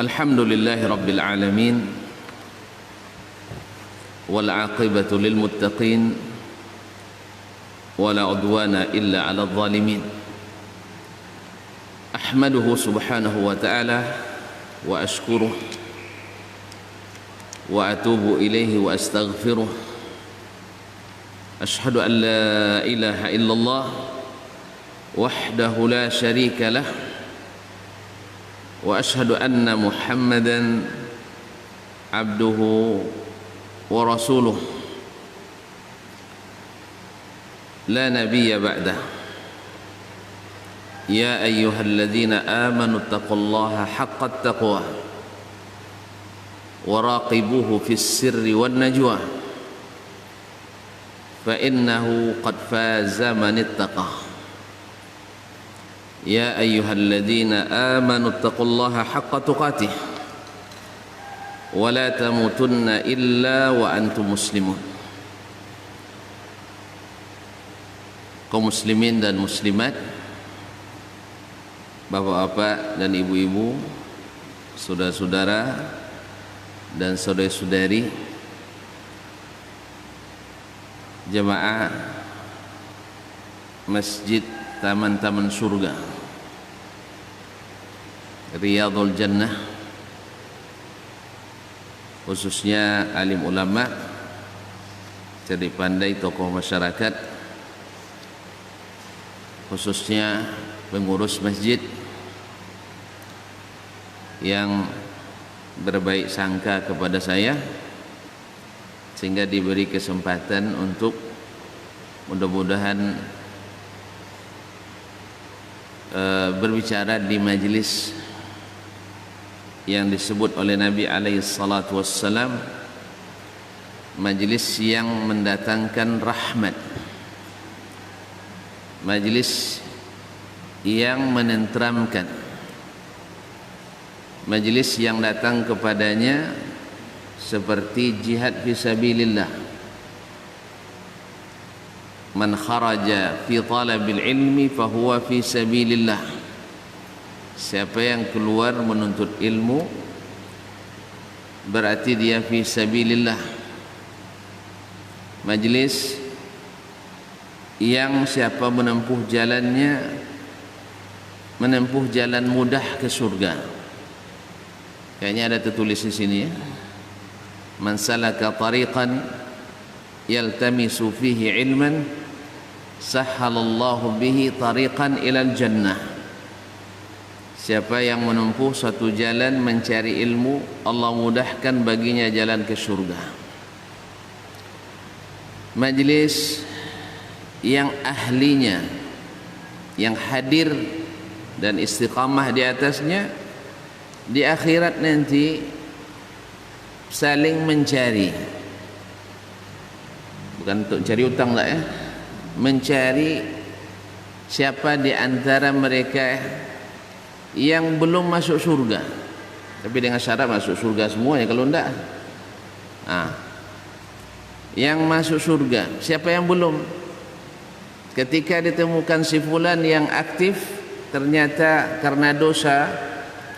Alhamdulillahi Rabbil Alamin, wal aqibatu lil muttaqin, wala udwana illa ala zalimin. Ahmaduhu subhanahu wa ta'ala wa ashkuruh wa atubu ilaihi wa astaghfiruh. Ashhadu an la ilaha illallah wahdahu la syarika lah, wa ashhadu anna Muhammadan abduhu wa rasuluh la nabiyya ba'dah. Ya ayyuhalladzina amanu taqullaha haqqa taqwah wa raqibuhu fis sirri wan najwa fa innahu qad faza man ittaqah. Ya ayyuhalladzina amanu taqullaha haqqa tuqatih wa la tamutunna illa wa antum muslimun. Kaum muslimin dan muslimat, bapak-bapak dan ibu-ibu, saudara-saudara dan saudari-saudari, jemaah Masjid Taman-Taman Surga, Riyadhul Jannah, khususnya alim ulama, cerdik pandai, tokoh masyarakat, khususnya pengurus masjid yang berbaik sangka kepada saya sehingga diberi kesempatan untuk mudah-mudahan berbicara di majelis yang disebut oleh Nabi alaihi salatu wassalam majelis yang mendatangkan rahmat, majelis yang menenteramkan, majelis yang datang kepadanya seperti jihad fisabilillah. Man kharaja fi talabil ilmi fahuwa fi sabilillah. Siapa yang keluar menuntut ilmu berarti dia fi sabilillah. Majlis yang siapa menempuh jalannya menempuh jalan mudah ke surga. Kayaknya ada tertulis di sini ya. Man salaka tariqan yaltamisu fihi ilman sahhalallahu bihi tariqan ilal jannah. Siapa yang menempuh satu jalan mencari ilmu, Allah mudahkan baginya jalan ke surga. Majlis yang ahlinya, yang hadir dan istiqamah di atasnya, di akhirat nanti saling mencari, bukan untuk cari utang lah ya, mencari siapa di antara mereka yang belum masuk surga, tapi dengan syarat masuk surga semuanya, kalau enggak yang masuk surga, siapa yang belum. Ketika ditemukan si fulan yang aktif, ternyata karena dosa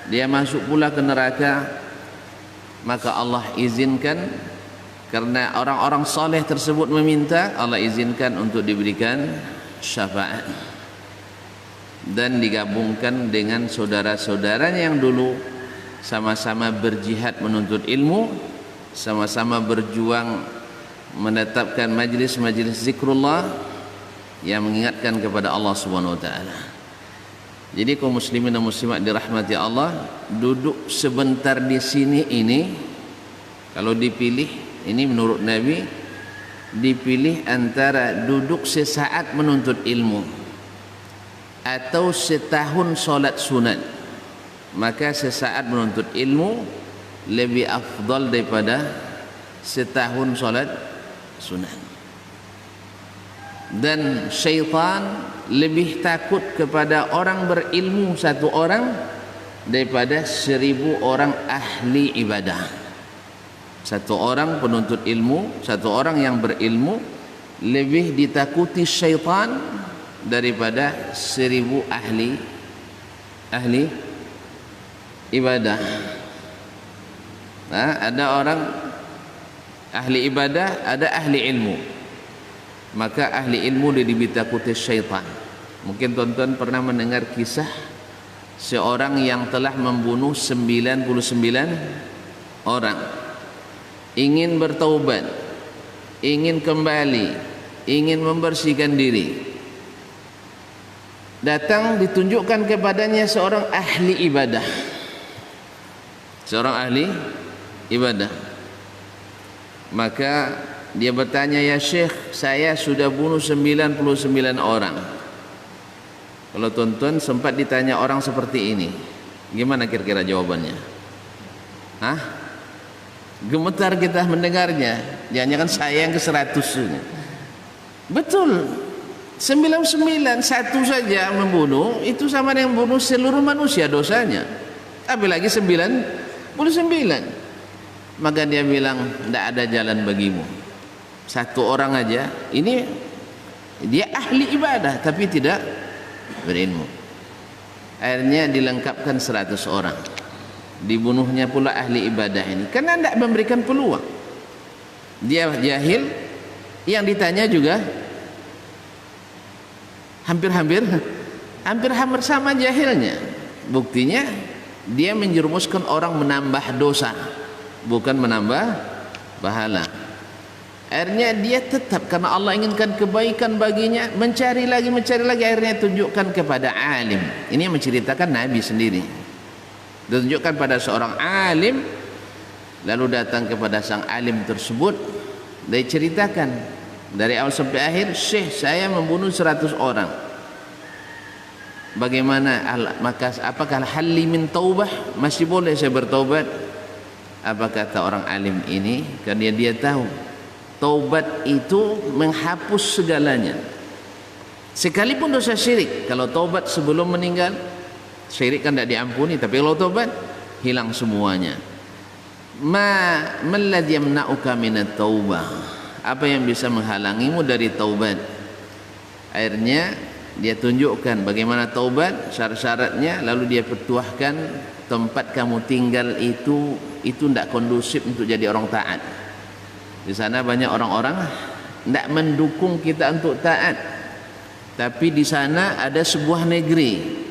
dia masuk pula ke neraka, maka Allah izinkan, karena orang-orang saleh tersebut meminta, Allah izinkan untuk diberikan syafaat dan digabungkan dengan saudara-saudaranya yang dulu sama-sama berjihad menuntut ilmu, sama-sama berjuang menetapkan majlis-majlis zikrullah yang mengingatkan kepada Allah Subhanahu wa taala. Jadi kaum muslimin dan muslimat dirahmati Allah, duduk sebentar di sini ini kalau dipilih, ini menurut Nabi, dipilih antara duduk sesaat menuntut ilmu atau setahun solat sunat, maka sesaat menuntut ilmu lebih afdal daripada setahun solat sunat. Dan syaitan lebih takut kepada orang berilmu satu orang daripada 1000 orang ahli ibadah. Satu orang penuntut ilmu, satu orang yang berilmu lebih ditakuti syaitan daripada 1000 ahli ibadah. Nah, ada orang ahli ibadah, ada ahli ilmu. Maka ahli ilmu dia ditakuti syaitan. Mungkin tuan-tuan pernah mendengar kisah seorang yang telah membunuh 99 orang, ingin bertaubat, ingin kembali, ingin membersihkan diri. Datang ditunjukkan kepadanya seorang ahli ibadah. Seorang ahli ibadah. Maka dia bertanya, "Ya Syekh, saya sudah bunuh 99 orang." Kalau tuan-tuan sempat ditanya orang seperti ini, gimana kira-kira jawabannya? Hah? Gemetar kita mendengarnya. Jangan-jangan saya yang ke-100 ini. Betul. 99, satu saja membunuh, itu sama dengan membunuh seluruh manusia dosanya. Apalagi 99. Maka dia bilang, tidak ada jalan bagimu. Satu orang aja, ini dia ahli ibadah tapi tidak berilmu. Akhirnya dilengkapkan 100 orang. Dibunuhnya pula ahli ibadah ini karena tidak memberikan peluang. Dia jahil, yang ditanya juga hampir sama jahilnya. Buktinya dia menjerumuskan orang menambah dosa, bukan menambah pahala. Akhirnya dia tetap, karena Allah inginkan kebaikan baginya, mencari lagi, akhirnya tunjukkan kepada alim. Ini yang menceritakan Nabi sendiri. Ditunjukkan pada seorang alim, lalu datang kepada sang alim tersebut, dia ceritakan dari awal sampai akhir, "Syekh, saya membunuh 100 orang. Bagaimana, maka apakah halli min taubah? Masih boleh saya bertaubat?" Apa kata orang alim ini? Karena dia tahu taubat itu menghapus segalanya. Sekalipun dosa syirik, kalau taubat sebelum meninggal, syirik kan tidak diampuni, tapi kalau taubat hilang semuanya. Alladhi yamna'uka minat taubah? Apa yang bisa menghalangimu dari taubat? Akhirnya dia tunjukkan bagaimana taubat, syarat-syaratnya, lalu dia pertuahkan tempat kamu tinggal itu tidak kondusif untuk jadi orang taat. Di sana banyak orang-orang tidak mendukung kita untuk taat, tapi di sana ada sebuah negeri,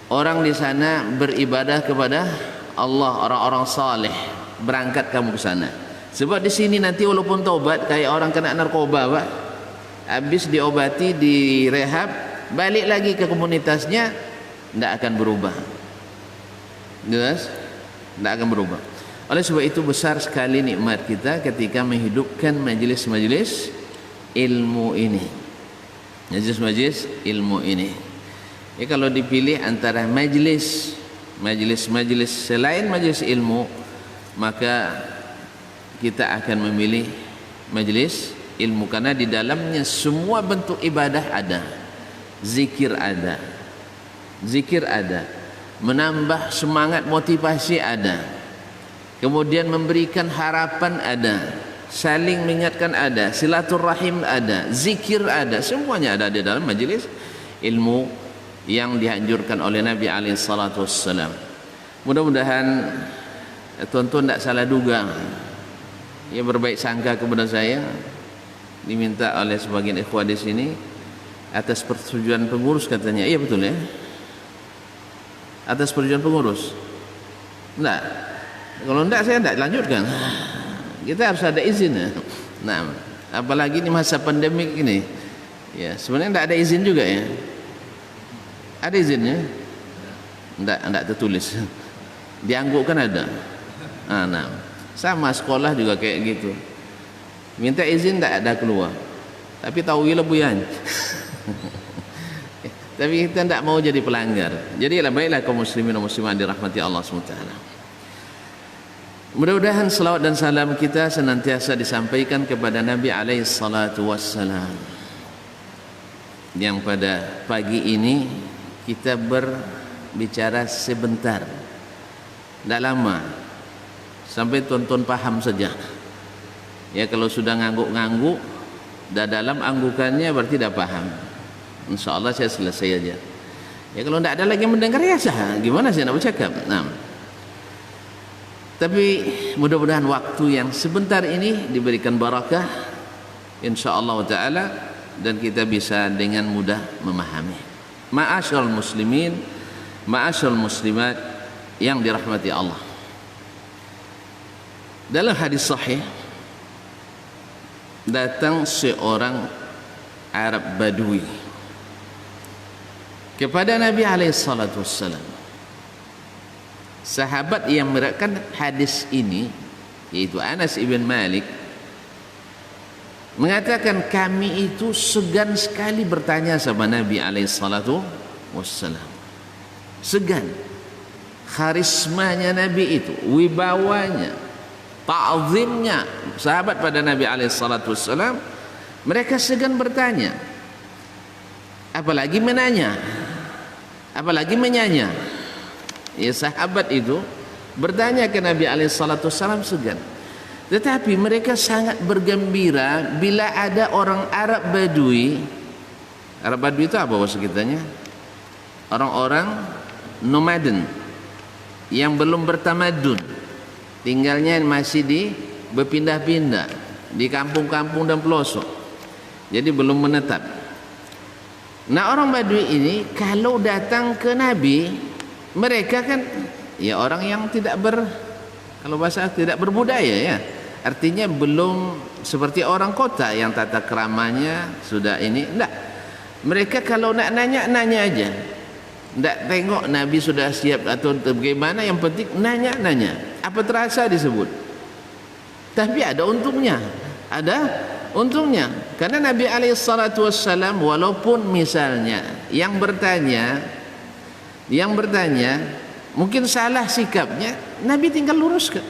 orang di sana beribadah kepada Allah, orang-orang saleh. Berangkat kamu ke sana, sebab di sini nanti walaupun taubat kayak orang kena narkoba, Pak, habis diobati, direhab, balik lagi ke komunitasnya, tidak akan berubah. Jelas? Tidak akan berubah. Oleh sebab itu besar sekali nikmat kita ketika menghidupkan majlis-majlis ilmu ini. Majlis-majlis ilmu ini. Ya, kalau dipilih antara majlis selain majlis ilmu, maka kita akan memilih majlis ilmu, karena di dalamnya semua bentuk ibadah ada. Zikir ada, menambah semangat motivasi ada, kemudian memberikan harapan ada, saling mengingatkan ada, silaturahim ada, zikir ada, semuanya ada di dalam majlis ilmu yang dianjurkan oleh Nabi alaihi salatu wassalam. Mudah-mudahan tuan-tuan tidak salah duga, ia berbaik sangka kepada saya, diminta oleh sebagian ikhwah di sini atas persetujuan pengurus, katanya. Iya betul ya, atas persetujuan pengurus. Enggak, kalau enggak saya enggak lanjutkan. Kita harus ada izin ya. Nah, apalagi di masa pandemik ini, ya sebenarnya enggak ada izin juga ya. Ada izinnya? Enggak tertulis. Dianggukkan ada. Nah, sama sekolah juga kayak gitu. Minta izin enggak ada keluar. Tapi tahu lebuyan. Tapi kita tidak mau jadi pelanggar. Jadi baiklah kaum muslimin dan muslimat dirahmati Allah SWT. Mudah-mudahan salawat dan salam kita senantiasa disampaikan kepada Nabi alaihi salatu wassalam, yang pada pagi ini kita berbicara sebentar, tidak lama, sampai tuan-tuan paham saja. Ya, kalau sudah ngangguk-ngangguk, dah dalam anggukannya berarti dah paham. InsyaAllah saya selesai aja. Ya, kalau tidak ada lagi mendengar, ya sah. Gimana saya nak bercakap? Nah, Tapi mudah-mudahan waktu yang sebentar ini diberikan barakah insyaallah taala dan kita bisa dengan mudah memahami. Ma'asyiral muslimin, ma'asyiral muslimat yang dirahmati Allah. Dalam hadis sahih datang seorang Arab Badui kepada Nabi alaihi salatu wassalam. Sahabat yang meriwayatkan hadis ini yaitu Anas ibn Malik mengatakan kami itu segan sekali bertanya sama Nabi alaihi salatu wassalam. Segan. Karismanya Nabi itu, wibawanya, ta'zimnya sahabat pada Nabi alaihi salatu wassalam, mereka segan bertanya. Apalagi menanya. Apalagi menyanya. Ya, sahabat itu bertanya ke Nabi alaihi salatu wassalam segan. Tetapi mereka sangat bergembira bila ada orang Arab Badui. Arab Badui itu apa bahasa kitanya? Orang-orang nomaden yang belum bertamadun, tinggalnya masih di berpindah-pindah di kampung-kampung dan pelosok, jadi belum menetap. Nah, orang Badui ini kalau datang ke Nabi, mereka kan ya orang yang kalau bahasa tidak berbudaya ya, artinya belum seperti orang kota yang tata keramanya sudah ini. Enggak, mereka kalau nak nanya aja, enggak tengok Nabi sudah siap atau bagaimana, yang penting nanya apa terasa disebut. Tapi ada untungnya, karena Nabi alaihi salatu wassalam walaupun misalnya yang bertanya mungkin salah sikapnya, Nabi tinggal luruskan.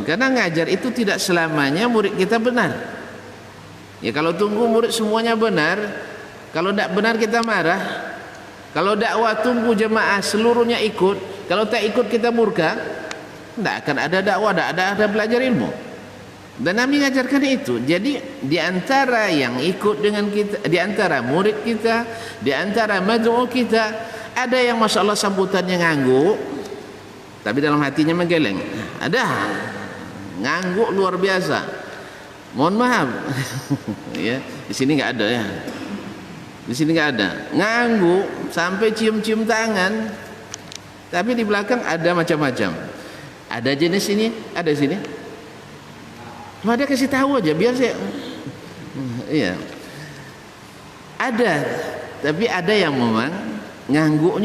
Karena ngajar itu tidak selamanya murid kita benar. Ya, kalau tunggu murid semuanya benar, kalau tidak benar kita marah. Kalau dakwah tunggu jemaah seluruhnya ikut, kalau tak ikut kita murka, tidak akan ada dakwah, tidak ada belajar ilmu. Dan Nabi mengajarkan itu. Jadi di antara yang ikut dengan kita, di antara murid kita, di antara mad'u kita, ada yang masya Allah sambutannya ngangguk, tapi dalam hatinya menggeleng. Ada ngangguk luar biasa. Mohon maaf, ya, di sini nggak ada ya. Di sini nggak ada. Ngangguk sampai cium-cium tangan, tapi di belakang ada macam-macam. Ada jenis ini, ada sini. Ada kasih tahu aja biar saya. Iya. Ada, tapi ada yang memang ngangguk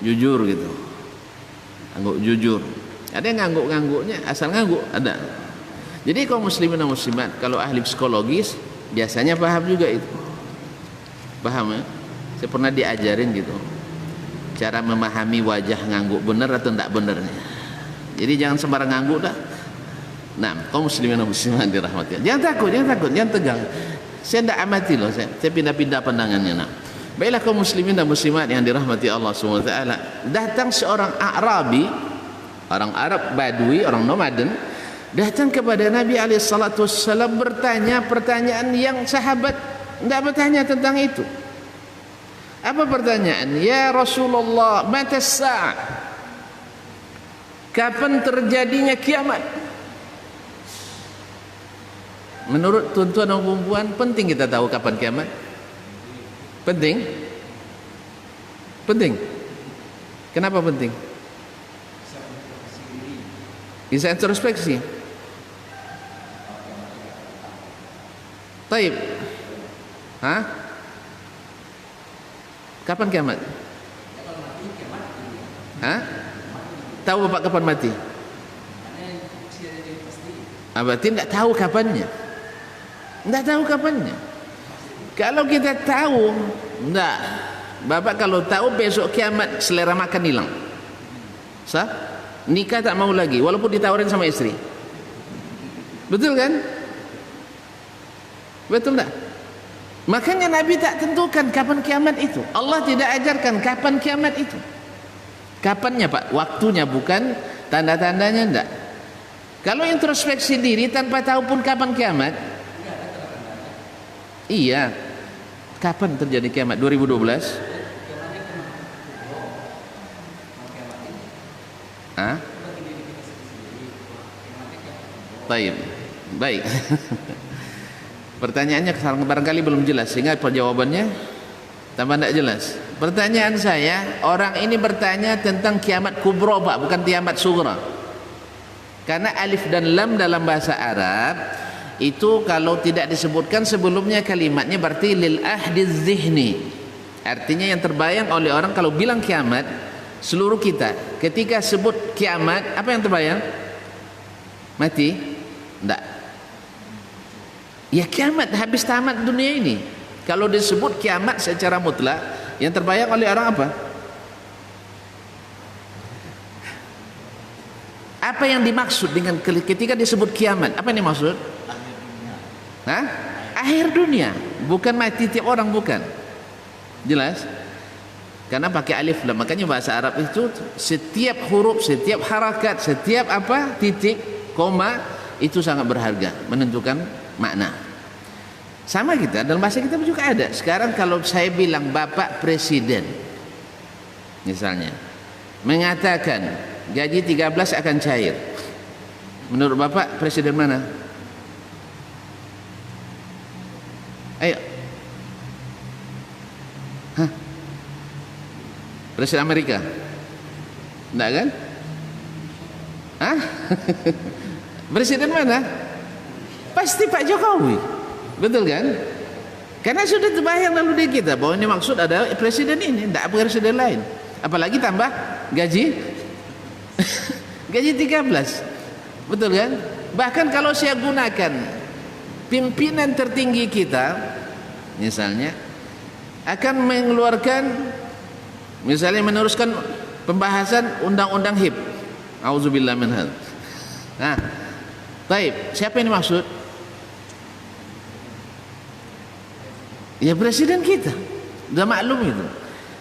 jujur gitu. Ngangguk jujur. Ada yang ngangguknya asal ngangguk, ada. Jadi kaum muslimin dan muslimat, kalau ahli psikologis biasanya paham juga itu. Paham ya? Saya pernah diajarin gitu. Cara memahami wajah ngangguk benar atau tidak benarnya. Jadi jangan sembarang ngangguk dah. Nah, kaum muslimin dan muslimat dirahmati. Jangan takut, jangan tegang. Saya tidak amati loh, saya pindah-pindah pandangannya. Nah, baiklah kaum muslimin dan muslimat yang dirahmati Allah Subhanahu wa taala. Datang seorang Arabi, orang Arab Badui, orang nomaden, datang kepada Nabi alaihi salatu wassalam bertanya pertanyaan yang sahabat tidak bertanya tentang itu. Apa pertanyaan? Ya Rasulullah, mata as-sa'ah? Kapan terjadinya kiamat? Menurut tuan-tuan dan perempuan, penting kita tahu kapan kiamat? Penting? Kenapa penting? Bisa introspeksi. Taib. Hah? Kapan kiamat? Hah? Tahu Bapak kapan mati? Berarti tidak tahu kapannya. Tidak tahu kapannya. Kalau kita tahu, tidak. Bapak kalau tahu besok kiamat, selera makan hilang. Sah? Nikah tak mau lagi, walaupun ditawarin sama istri. Betul kan? Betul tak? Makanya Nabi tak tentukan kapan kiamat itu. Allah tidak ajarkan kapan kiamat itu. Kapannya Pak? Waktunya, bukan tanda-tandanya, enggak. Kalau introspeksi diri tanpa tahu pun kapan kiamat, iya. Kapan terjadi kiamat? 2012? Hah? Baik, baik. Pertanyaannya barangkali belum jelas, sehingga jawabannya tambah tidak jelas. Pertanyaan saya, orang ini bertanya tentang kiamat kubro, Pak, bukan kiamat sughra. Karena alif dan lam dalam bahasa Arab itu kalau tidak disebutkan sebelumnya kalimatnya berarti lil ahdi zihni. Artinya yang terbayang oleh orang kalau bilang kiamat, seluruh kita ketika sebut kiamat, apa yang terbayang? Mati? Tidak. Ya kiamat, habis tamat dunia ini. Kalau disebut kiamat secara mutlak, yang terbayang oleh orang apa? Apa yang dimaksud dengan ketika disebut kiamat? Apa yang dimaksud? Hah? Akhir dunia, bukan mati tiap orang, bukan. Jelas? Karena pakai alif lam, makanya bahasa Arab itu setiap huruf, setiap harakat, setiap apa titik, koma itu sangat berharga, menentukan makna. Sama kita, dalam bahasa kita juga ada. Sekarang kalau saya bilang Bapak Presiden misalnya mengatakan gaji 13 akan cair, menurut Bapak Presiden mana? Ayo. Hah? Presiden Amerika? Enggak kan? Hah? Presiden mana? Pasti Pak Jokowi. Betul kan? Karena sudah terbayang lalu di kita bahwa ini maksud ada presiden ini, tidak presiden lain. Apalagi tambah gaji gaji 13. Betul kan? Bahkan kalau saya gunakan pimpinan tertinggi kita misalnya akan mengeluarkan, misalnya meneruskan pembahasan undang-undang HIP. Auzubillah min hadzal. Nah, baik, siapa yang dimaksud? Ya presiden kita. Sudah maklum itu.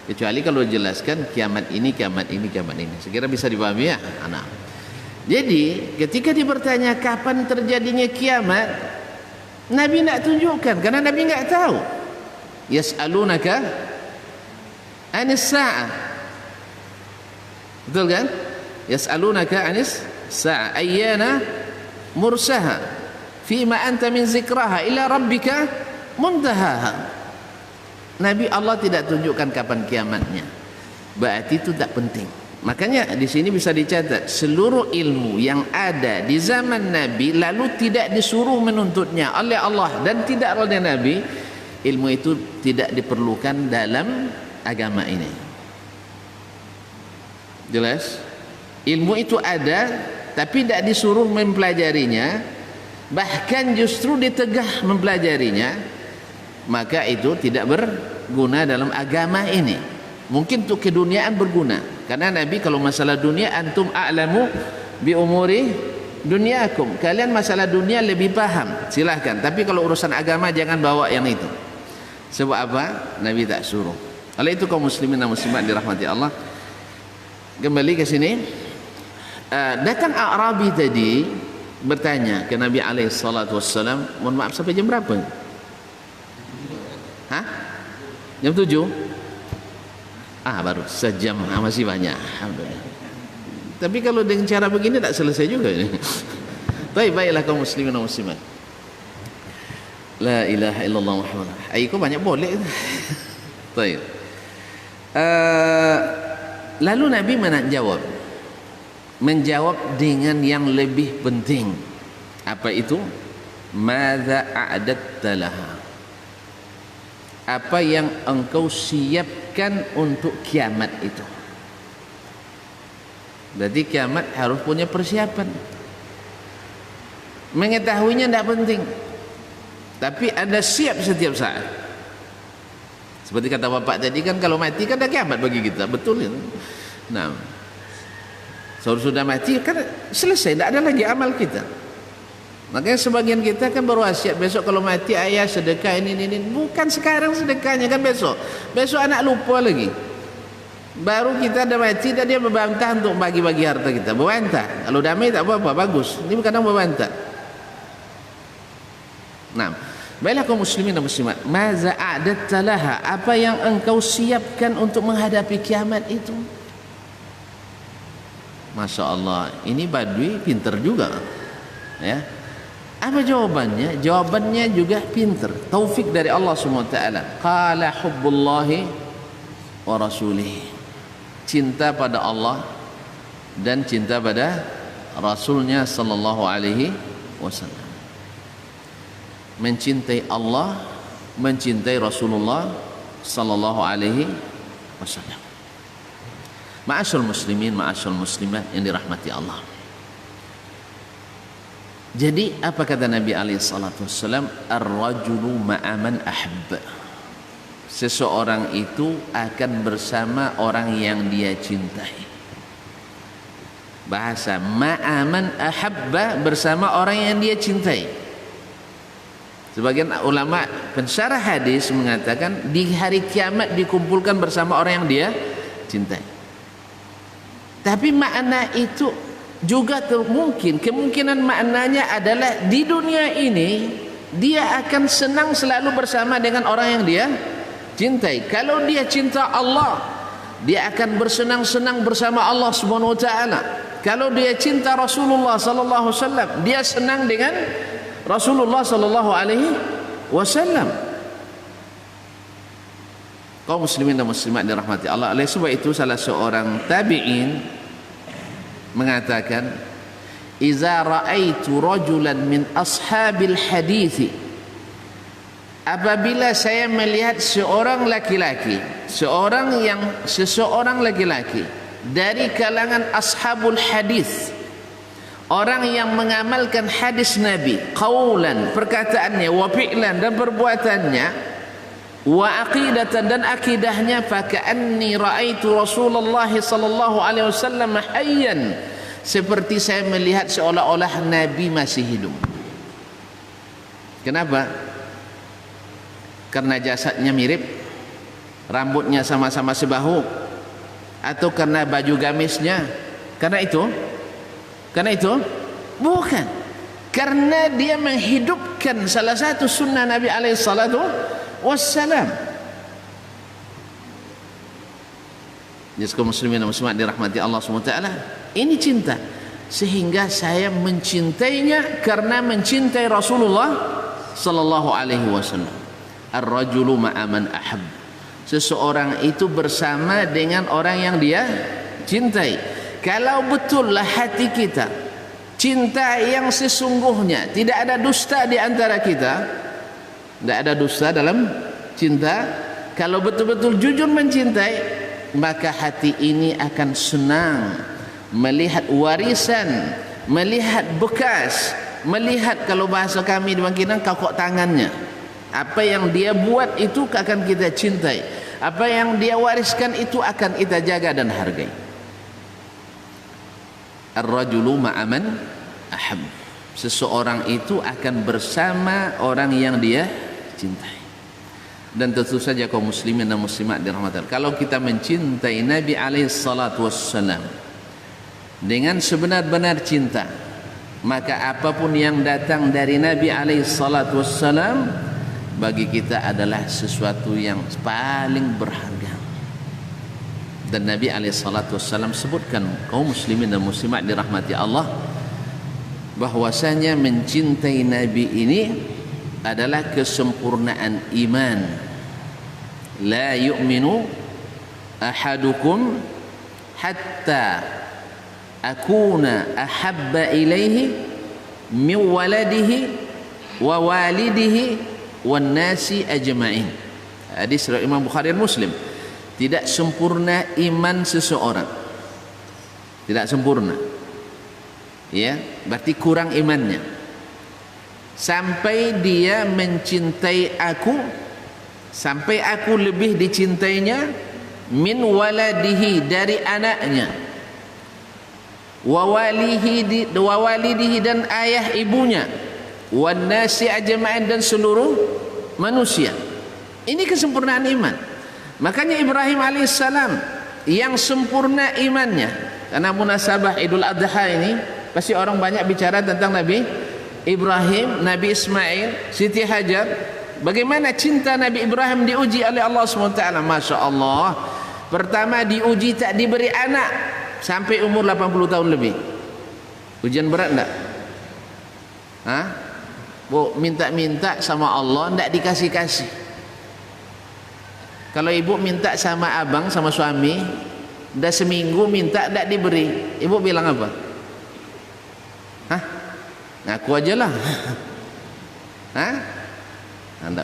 Kecuali kalau jelaskan kiamat ini, kiamat ini, kiamat ini. Sekira bisa dipahami ya, anak. Jadi, ketika dibertanya kapan terjadinya kiamat, Nabi tidak tunjukkan karena Nabi enggak tahu. Yas'alunaka anis sa'ah. Betul kan? Yas'alunaka anis sa'ah ayyana mursaha fima anta min zikraha ila rabbika muntahaha. Nabi Allah tidak tunjukkan kapan kiamatnya. Berarti itu tak penting. Makanya di sini bisa dicatat seluruh ilmu yang ada di zaman Nabi lalu tidak disuruh menuntutnya oleh Allah dan tidak oleh Nabi, ilmu itu tidak diperlukan dalam agama ini. Jelas? Ilmu itu ada tapi tidak disuruh mempelajarinya, bahkan justru ditegah mempelajarinya, maka itu tidak berguna dalam agama ini. Mungkin untuk keduniaan berguna, karena Nabi kalau masalah dunia, antum a'lamu bi umuri dunyakum, kalian masalah dunia lebih paham, silahkan. Tapi kalau urusan agama jangan bawa yang itu. Sebab apa? Nabi tak suruh. Oleh itu kaum muslimin dan muslimat dirahmati Allah, kembali ke sini. Datang A'rabi tadi bertanya ke Nabi alaihi salatu wassalam, mohon maaf sampai jam berapa? Hah? Jam 7? Baru sejam, masih banyak. Alhamdulillah. Tapi kalau dengan cara begini tak selesai juga ini. Baiklah kaum muslimin dan muslimat. La ilaha illallah Muhammad. Kok banyak boleh. Baik. Lalu Nabi menjawab dengan yang lebih penting. Apa itu? Madza a'datta laha? Apa yang engkau siapkan untuk kiamat itu? Berarti kiamat harus punya persiapan. Mengetahuinya tidak penting, tapi Anda siap setiap saat. Seperti kata bapak tadi kan, kalau mati kan ada kiamat bagi kita. Betul itu. Nah, sudah mati kan selesai, tidak ada lagi amal kita. Makanya sebagian kita kan berwasiat, besok kalau mati ayah sedekah ini. Bukan sekarang sedekahnya, kan besok anak lupa lagi. Baru kita dah mati dan dia membantah untuk bagi-bagi harta kita. Membantah. Kalau damai tak apa-apa, bagus. Ini kadang membantah. Nah, baiklah kaum muslimin dan muslimat, maza a'datta laha? Apa yang engkau siapkan untuk menghadapi kiamat itu? Masya Allah, ini Badui pinter juga, ya. Apa jawabannya? Jawabannya juga pinter, taufik dari Allah SWT. Qala hubbullahi wa rasulih, cinta pada Allah dan cinta pada Rasulnya sallallahu alaihi wasallam. Mencintai Allah, mencintai Rasulullah sallallahu alaihi wasallam. Ma'asyul muslimin, ma'asyul muslimat yang dirahmati Allah. Jadi apa kata Nabi alaihi salatu wassalam? Ar-rajulu ma'aman ahab. Seseorang itu akan bersama orang yang dia cintai. Bahasa ma'aman ahabba, bersama orang yang dia cintai. Sebagian ulama pensyarah hadis mengatakan di hari kiamat dikumpulkan bersama orang yang dia cintai. Tapi makna itu juga mungkin, kemungkinan maknanya adalah di dunia ini dia akan senang selalu bersama dengan orang yang dia cintai. Kalau dia cinta Allah, dia akan bersenang-senang bersama Allah Subhanahu wa taala. Kalau dia cinta Rasulullah sallallahu alaihi wasallam, dia senang dengan Rasulullah sallallahu alaihi wasallam. Kaum muslimin dan muslimat dirahmati Allah. Oleh sebab itu salah seorang tabi'in mengatakan, "Iza ra'aitu rajulan min ashabil hadithi." Apabila saya melihat seorang laki-laki, seseorang laki-laki dari kalangan ashabul hadis, orang yang mengamalkan hadis Nabi, qaulan, perkataannya, wa fi'lan, dan perbuatannya, wa aqidatan, dan akidahnya, fa ka'anni ra'aitu Rasulullah sallallahu alaihi wasallam hayyan, seperti saya melihat seolah-olah Nabi masih hidup. Kenapa? Karena jasadnya mirip, rambutnya sama-sama sebahu, atau karena baju gamisnya? Karena itu bukan. Karena dia menghidupkan salah satu sunnah Nabi alaihi salatu wassalam. Jadi kaum muslimin dan muslimat dirahmati Allah SWT, ini cinta, sehingga saya mencintainya karena mencintai Rasulullah sallallahu alaihi wasallam. Ar-rajulu ma'aman ahab. Seseorang itu bersama dengan orang yang dia cintai. Kalau betullah hati kita cinta yang sesungguhnya, tidak ada dusta di antara kita, tidak ada dusta dalam cinta. Kalau betul-betul jujur mencintai, maka hati ini akan senang melihat warisan, melihat bekas, melihat, kalau bahasa kami di Bangkinang, kakok tangannya. Apa yang dia buat itu akan kita cintai, apa yang dia wariskan itu akan kita jaga dan hargai. Ar-rajulu ma'aman ahab. Seseorang itu akan bersama orang yang dia cintai. Dan tentu saja kaum muslimin dan muslimat dirahmati Allah, kalau kita mencintai Nabi alaihi salatu wassalam dengan sebenar-benar cinta, maka apapun yang datang dari Nabi alaihi salatu wassalam bagi kita adalah sesuatu yang paling berharga. Dan Nabi alaihi salatu wassalam sebutkan, kaum muslimin dan muslimat dirahmati Allah, bahwasanya mencintai Nabi ini adalah kesempurnaan iman. La yu'minu ahadukum hatta akuna ahabba ilaihi min waladihi wa walidihi wan nasi ajma'in. Hadis riwayat Imam Bukhari dan Muslim. Tidak sempurna iman seseorang, tidak sempurna, ya, berarti kurang imannya, sampai dia mencintai aku, sampai aku lebih dicintainya, min waladihi, dari anaknya, wa walidihi, dan ayah ibunya, wan nasi ajma'in, dan seluruh manusia. Ini kesempurnaan iman. Makanya Ibrahim alaihissalam yang sempurna imannya, karena munasabah Idul Adha ini pasti orang banyak bicara tentang Nabi Ibrahim, Nabi Ismail, Siti Hajar. Bagaimana cinta Nabi Ibrahim diuji oleh Allah SWT. Masya Allah, pertama diuji tak diberi anak, sampai umur 80 tahun lebih. Ujian berat enggak? Hah? Bu, minta-minta sama Allah enggak dikasih-kasih. Kalau ibu minta sama abang, sama suami, udah seminggu minta enggak diberi, ibu bilang apa? Hah? Ngaku aja lah. Hah?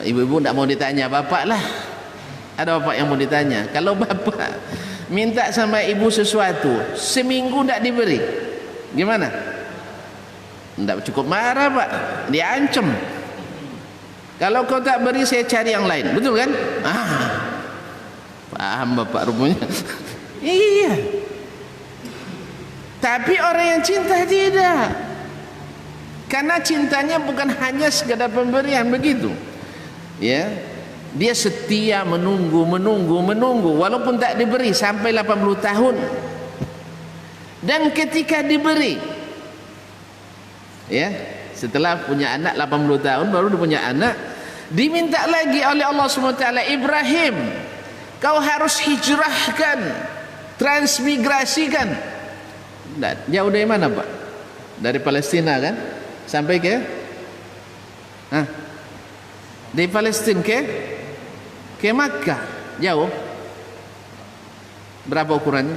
Ibu-ibu enggak mau ditanya, bapak lah. Ada bapak yang mau ditanya. Kalau bapak minta sama ibu sesuatu, seminggu enggak diberi, gimana? Enggak cukup marah pak, diancam. Kalau kau tak beri saya cari yang lain, betul kan? Paham bapak rupanya. Iya. Tapi orang yang cinta tidak, karena cintanya bukan hanya sekadar pemberian begitu. Ya, dia setia menunggu walaupun tak diberi sampai 80 tahun. Dan ketika diberi, ya, setelah punya anak 80 tahun baru dia punya anak, diminta lagi oleh Allah SWT, Ibrahim, kau harus hijrahkan, transmigrasikan. Jauh dari mana pak? Dari Palestina kan? Sampai ke? Dari Palestina ke Makkah. Jauh? Berapa ukurannya?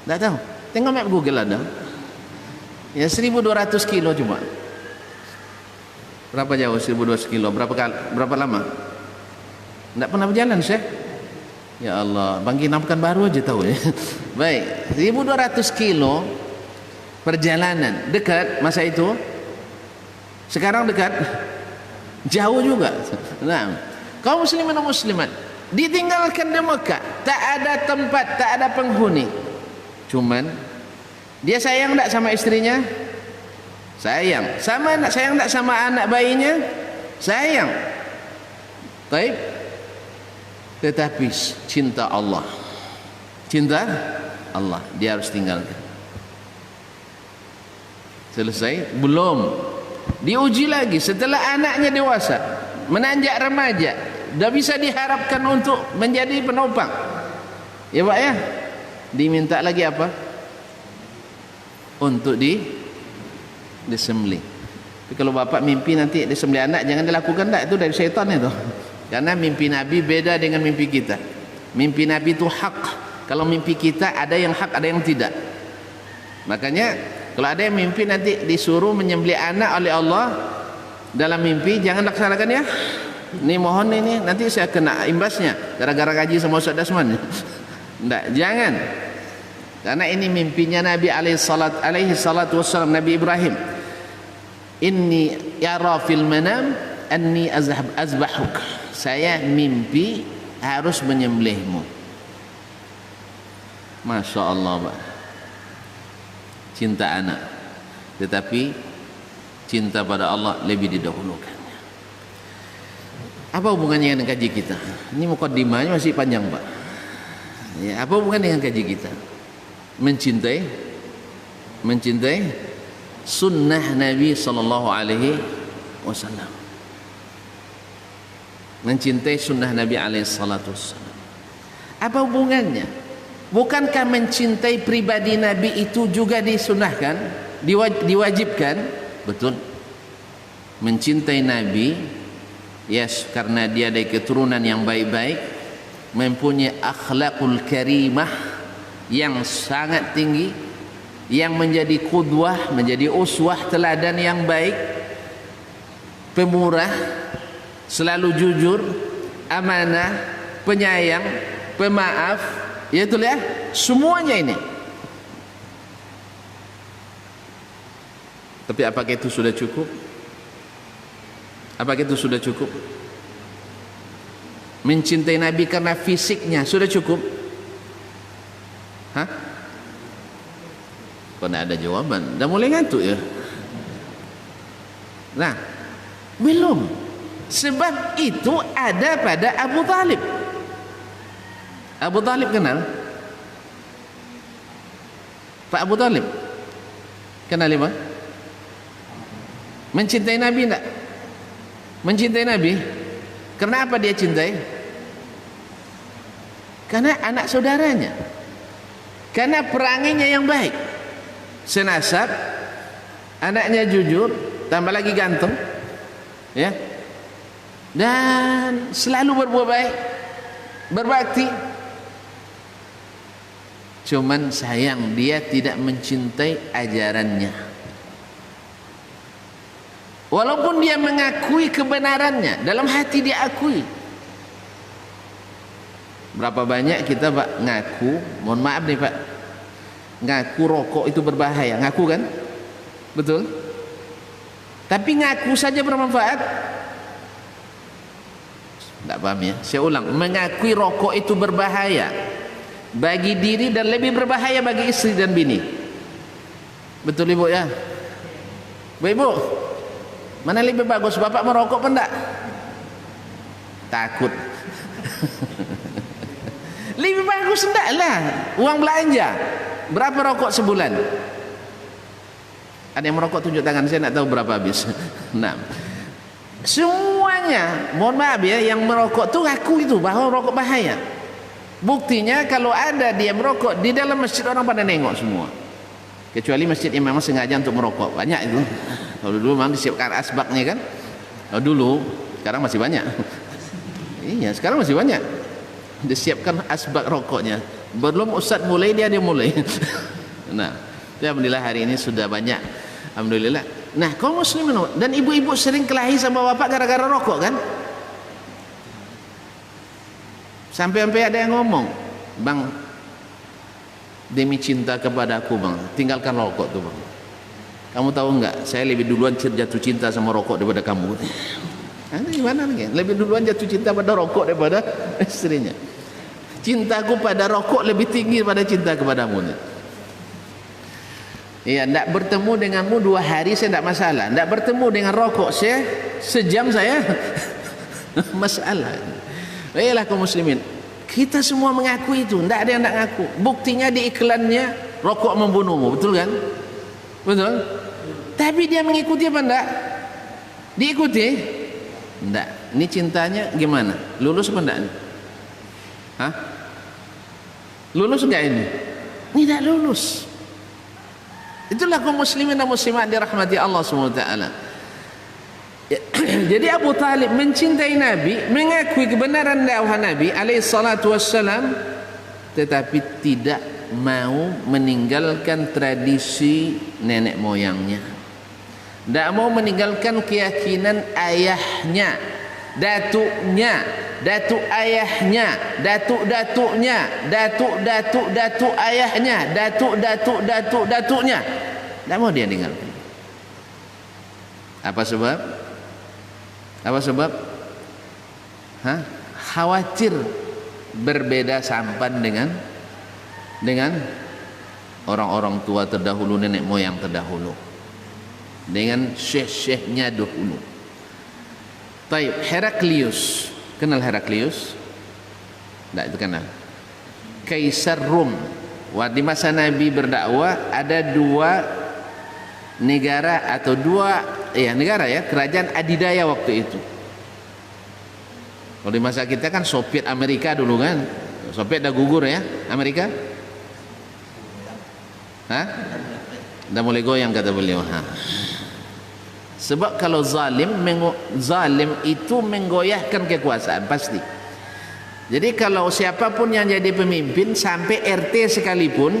Tak tahu. Tengok map Google ada. Ya 1200 kilo cuma. Berapa jauh 1200 kilo? Berapa lama? Tidak pernah berjalan Syekh. Ya Allah, Bangkinang Pekanbaru aja tahu ya. Baik, 1200 kilo perjalanan. Dekat masa itu? Sekarang dekat? Jauh juga. Nah, kaum muslimin dan muslimat ditinggalkan di Mekah, tak ada tempat, tak ada penghuni. Cuman dia sayang tak sama istrinya? Sayang. Sayang tak sama anak bayinya? Sayang. Baik. Tetapi cinta Allah, cinta Allah, dia harus tinggalkan. Selesai? Belum. Diuji lagi setelah anaknya dewasa, menanjak remaja, dah bisa diharapkan untuk menjadi penopang. Ya pak ya, diminta lagi apa? Untuk disembelih. Tapi kalau bapak mimpi nanti disembelih anak, jangan dilakukan tak, itu dari syaitan itu. Karena mimpi Nabi beda dengan mimpi kita. Mimpi Nabi itu hak. Kalau mimpi kita ada yang hak, ada yang tidak. Makanya kalau ada yang mimpi nanti disuruh menyembelih anak oleh Allah dalam mimpi, jangan laksanakan ya. Ini mohon ini nanti saya kena imbasnya gara-gara gaji sama Ustaz Dasman. Enggak, jangan. Karena ini mimpinya Nabi alaihi salatu wassalam, Nabi Ibrahim. Inni yara fil manam anni azbahuk. Saya mimpi harus menyembelihmu. Masya Allah Pak. Cinta anak, tetapi cinta pada Allah lebih didahulukan. Apa hubungannya dengan kaji kita? Ini mukadimahnya masih panjang Pak. Ya, apa hubungannya dengan kaji kita? Mencintai sunnah Nabi sallallahu alaihi wasallam. Mencintai sunnah Nabi alaihi salatu wasallam. Apa hubungannya? Bukankah mencintai pribadi Nabi itu juga disunnahkan, diwajibkan? Betul. Mencintai Nabi, yes, karena dia dari keturunan yang baik-baik, mempunyai akhlakul karimah yang sangat tinggi, yang menjadi qudwah, menjadi uswah, teladan yang baik, pemurah, selalu jujur, amanah, penyayang, pemaaf, ya itulah ya, semuanya ini. Tapi apakah itu sudah cukup? Apakah itu sudah cukup? Mencintai Nabi karena fisiknya sudah cukup? Hah? Kok tidak ada jawaban? Dah mulai ngantuk ya? Nah, belum. Sebab itu ada pada Abu Talib. Abu Talib kenal? Pak Abu Talib kenal lima? Mencintai Nabi enggak? Mencintai Nabi. Karena apa dia cintai? Karena anak saudaranya. Karena peranginya yang baik, senasab, anaknya jujur, tambah lagi ganteng, ya, dan selalu berbuat baik, berbakti. Cuman sayang dia tidak mencintai ajarannya, walaupun dia mengakui kebenarannya, dalam hati dia akui. Berapa banyak kita Pak ngaku, mohon maaf nih Pak, ngaku rokok itu berbahaya, ngaku kan, betul? Tapi ngaku saja bermanfaat? Tidak paham ya, saya ulang, mengakui rokok itu berbahaya bagi diri dan lebih berbahaya bagi istri dan bini, betul Ibu ya? Bu Ibu, mana lebih bagus, Bapak merokok apa enggak? Takut. Lebih bagus enggak lah, uang belanja. Berapa rokok sebulan? Ada yang merokok tunjuk tangan, saya enggak tahu berapa habis. Nah, semuanya, mohon maaf ya, yang merokok tuh ngaku itu bahwa rokok bahaya. Buktinya kalau ada dia merokok di dalam masjid, orang pada nengok semua. Kecuali masjid yang memang sengaja untuk merokok, banyak itu. Kalau dulu memang disiapkan asbaknya kan. Kalau dulu, sekarang masih banyak. Iya, sekarang masih banyak. Disiapkan asbak rokoknya. Belum Ustaz mulai, dia mulai. Nah, alhamdulillah hari ini sudah banyak, alhamdulillah. Nah, kaum muslimin dan ibu-ibu sering kelahi sama bapak gara-gara rokok kan? Sampai-sampai ada yang ngomong, Bang, demi cinta kepadaku Bang, tinggalkan rokok tuh Bang. Kamu tahu enggak, saya lebih duluan jatuh cinta sama rokok daripada kamu. Nah, gimana nih? Lebih duluan jatuh cinta pada rokok daripada istrinya. Cintaku pada rokok lebih tinggi daripada cinta kepadamu nih. Iya, tidak bertemu denganmu 2 hari saya tidak masalah. Tidak bertemu dengan rokok saya sejam saya masalah. Baiklah kaum muslimin, kita semua mengaku itu, tidak ada yang tidak ngaku. Buktinya di iklannya, rokok membunuhmu, betul kan? Betul. Tapi dia mengikuti apa enggak? Diikuti? Enggak. Ini cintanya gimana? Lulus apa enggak? Hah? Lulus enggak ini? Tidak lulus. Itulah kaum muslimin dan muslimat dirahmati Allah SWT. Jadi Abu Talib mencintai Nabi, mengakui kebenaran dakwah Nabi alaihi salatu wassalam, tetapi tidak mau meninggalkan tradisi nenek moyangnya, tidak mau meninggalkan keyakinan ayahnya, datuknya, datuk ayahnya, datuk-datuknya, datuk-datuk-datuk ayahnya, datuk-datuk-datuk-datuknya. Tidak mau dia tinggalkan. Apa sebab? Apa sebab? Hah? Khawatir berbeda sampan dengan orang-orang tua terdahulu, nenek moyang terdahulu, dengan syekh-syekhnya dahulu. Taib, Heraklius, kenal Heraklius? Tidak, itu kenal. Kaisar Rum. Di masa Nabi berdakwah ada 2 negara atau 2 negara ya, kerajaan adidaya waktu itu. Kalau di masa kita kan Soviet Amerika dulu kan, Soviet dah gugur ya, Amerika. Hah? Dah mulai goyang kata beliau. Sebab kalau zalim itu menggoyahkan kekuasaan pasti. Jadi kalau siapapun yang jadi pemimpin, sampai RT sekalipun,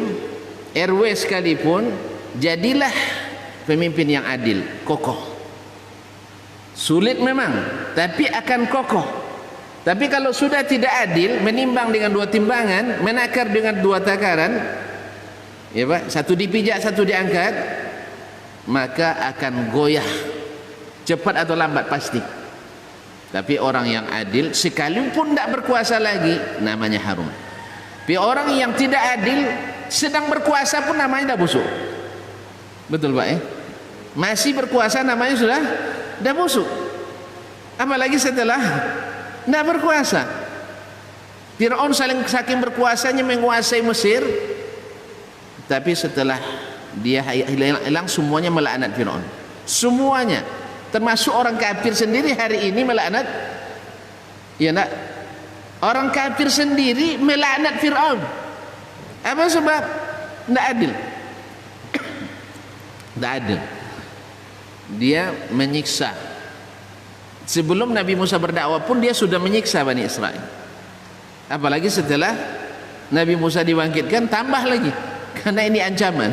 RW sekalipun, jadilah pemimpin yang adil, kokoh. Sulit memang, tapi akan kokoh. Tapi kalau sudah tidak adil, menimbang dengan 2 timbangan, menakar dengan 2 takaran, ya Pak, satu dipijak, satu diangkat, maka akan goyah, cepat atau lambat pasti. Tapi orang yang adil, sekalipun tidak berkuasa lagi, namanya harum. Tapi orang yang tidak adil, sedang berkuasa pun namanya dah busuk. Betul Pak ya? Masih berkuasa namanya sudah busuk. Apalagi setelah tidak berkuasa. Fir'aun saking berkuasanya menguasai Mesir, tapi setelah dia hilang semuanya melaknat Fir'aun. Semuanya, termasuk orang kafir sendiri hari ini melaknat. Ya nak? Orang kafir sendiri melaknat Fir'aun. Apa sebab? Tidak adil. Tidak adil. Dia menyiksa. Sebelum Nabi Musa berdakwah pun dia sudah menyiksa Bani Israel. Apalagi setelah Nabi Musa dibangkitkan, tambah lagi. Karena ini ancaman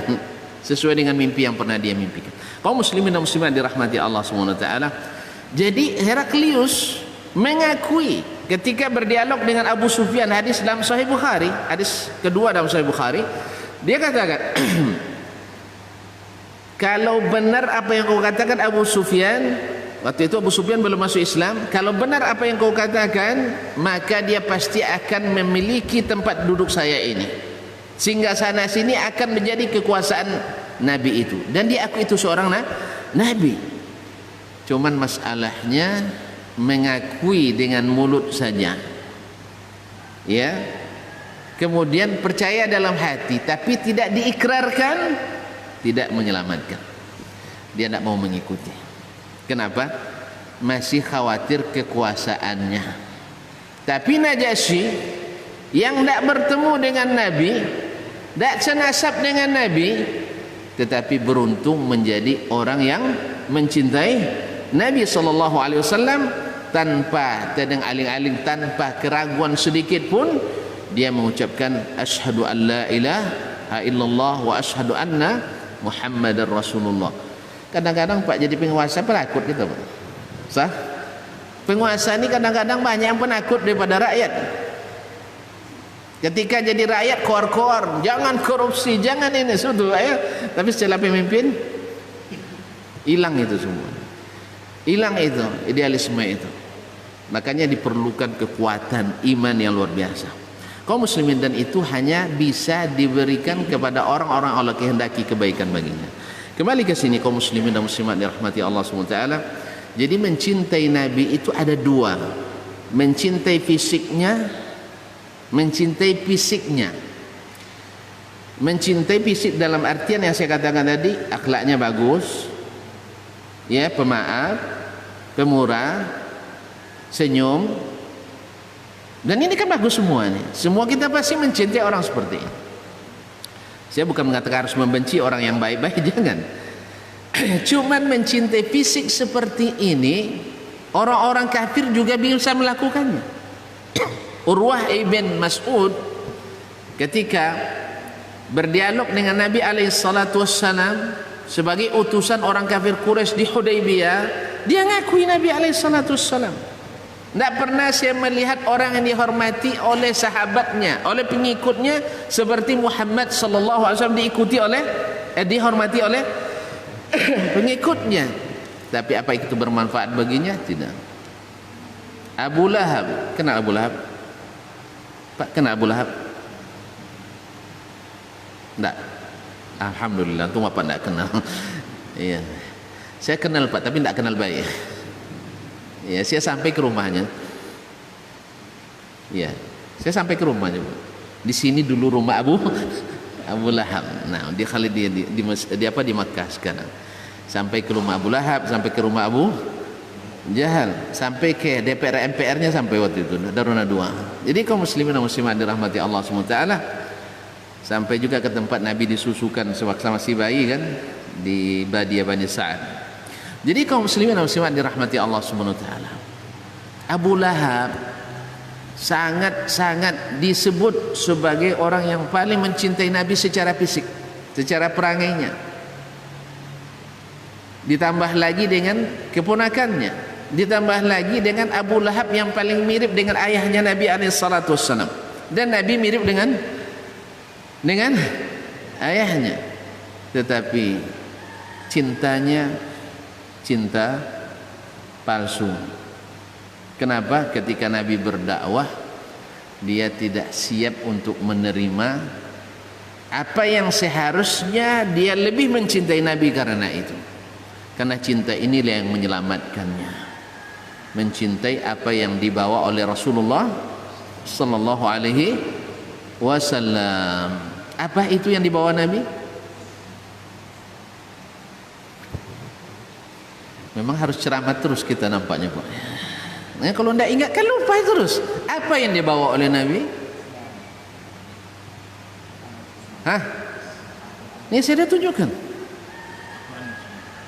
sesuai dengan mimpi yang pernah dia mimpikan. Kaum muslimin dan muslimat dirahmati Allah SWT. Jadi Heraklius mengakui ketika berdialog dengan Abu Sufyan, hadis dalam Sahih Bukhari, hadis kedua dalam Sahih Bukhari, dia katakan kalau benar apa yang kau katakan Abu Sufyan, waktu itu Abu Sufyan belum masuk Islam, kalau benar apa yang kau katakan, maka dia pasti akan memiliki tempat duduk saya ini, sehingga sana sini akan menjadi kekuasaan Nabi itu, dan dia aku itu seorang Nabi. Cuman masalahnya mengakui dengan mulut saja, ya, kemudian percaya dalam hati tapi tidak diikrarkan, tidak menyelamatkan. Dia tidak mau mengikuti. Kenapa? Masih khawatir kekuasaannya. Tapi Najasyi yang tidak bertemu dengan Nabi, tidak senasab dengan Nabi, tetapi beruntung menjadi orang yang mencintai Nabi SAW tanpa tedeng aling-aling, tanpa keraguan sedikit pun dia mengucapkan asyhadu an la ilaha illallah wa asyhadu anna Muhammadar Rasulullah. Kadang-kadang Pak jadi penguasa penakut gitu Pak. Sah? Penguasa ini kadang-kadang banyak yang penakut daripada rakyat. Ketika jadi rakyat koar-koar, jangan korupsi, jangan ini, sudah ya. Tapi setelah pemimpin hilang itu semua. Hilang itu idealisme itu. Makanya diperlukan kekuatan iman yang luar biasa. Kaum muslimin, dan itu hanya bisa diberikan kepada orang-orang Allah kehendaki kebaikan baginya. Kembali ke sini kaum muslimin dan muslimat dirahmati Allah SWT. Jadi mencintai Nabi itu ada dua. Mencintai fisiknya, mencintai fisiknya. Mencintai fisik dalam artian yang saya katakan tadi, akhlaknya bagus, ya, pemaaf, pemurah, senyum. Dan ini kan bagus semua nih. Semua kita pasti mencintai orang seperti ini. Saya bukan mengatakan harus membenci orang yang baik-baik, jangan. Cuman mencintai fisik seperti ini, orang-orang kafir juga bisa melakukannya. Urwah ibn Mas'ud ketika berdialog dengan Nabi SAW sebagai utusan orang kafir Quraisy di Hudaybiyah, dia ngakui Nabi SAW. Tidak pernah saya melihat orang yang dihormati oleh sahabatnya, oleh pengikutnya seperti Muhammad SAW dihormati oleh pengikutnya. Tapi apa itu bermanfaat baginya? Tidak. Abu Lahab, kenal Abu Lahab? Pak, kenal Abu Lahab? Tidak. Alhamdulillah, itu Bapak tidak kenal. Iya. Saya kenal Pak, tapi tidak kenal baik. Ya, saya sampai ke rumahnya. Ya, saya sampai ke rumahnya. Di sini dulu rumah Abu Lahab. Nah, dia kali di Makkah sekarang. Sampai ke rumah Abu Lahab, sampai ke rumah Abu Jahal, sampai ke DPR MPR-nya sampai waktu itu Daruna 2. Jadi kaum muslimin dan muslimat dirahmati Allah SWT, sampai juga ke tempat Nabi disusukan sewaktu masih bayi kan, di Badiah Bani Sa'ad. Jadi kaum muslimin dan muslimat dirahmati Allah Subhanahu wa taala, Abu Lahab sangat-sangat disebut sebagai orang yang paling mencintai Nabi secara fisik, secara perangainya. Ditambah lagi dengan keponakannya, ditambah lagi dengan Abu Lahab yang paling mirip dengan ayahnya Nabi SAW, dan Nabi mirip dengan ayahnya. Tetapi cintanya cinta palsu. Kenapa? Ketika Nabi berdakwah, dia tidak siap untuk menerima apa yang seharusnya dia lebih mencintai Nabi karena itu. Karena cinta inilah yang menyelamatkannya. Mencintai apa yang dibawa oleh Rasulullah sallallahu alaihi wasallam. Apa itu yang dibawa Nabi? Memang harus ceramah terus kita nampaknya Pak. Nah, kalau tidak ingat kan lupa terus. Apa yang dibawa oleh Nabi? Hah? Ini saya dah tunjukkan.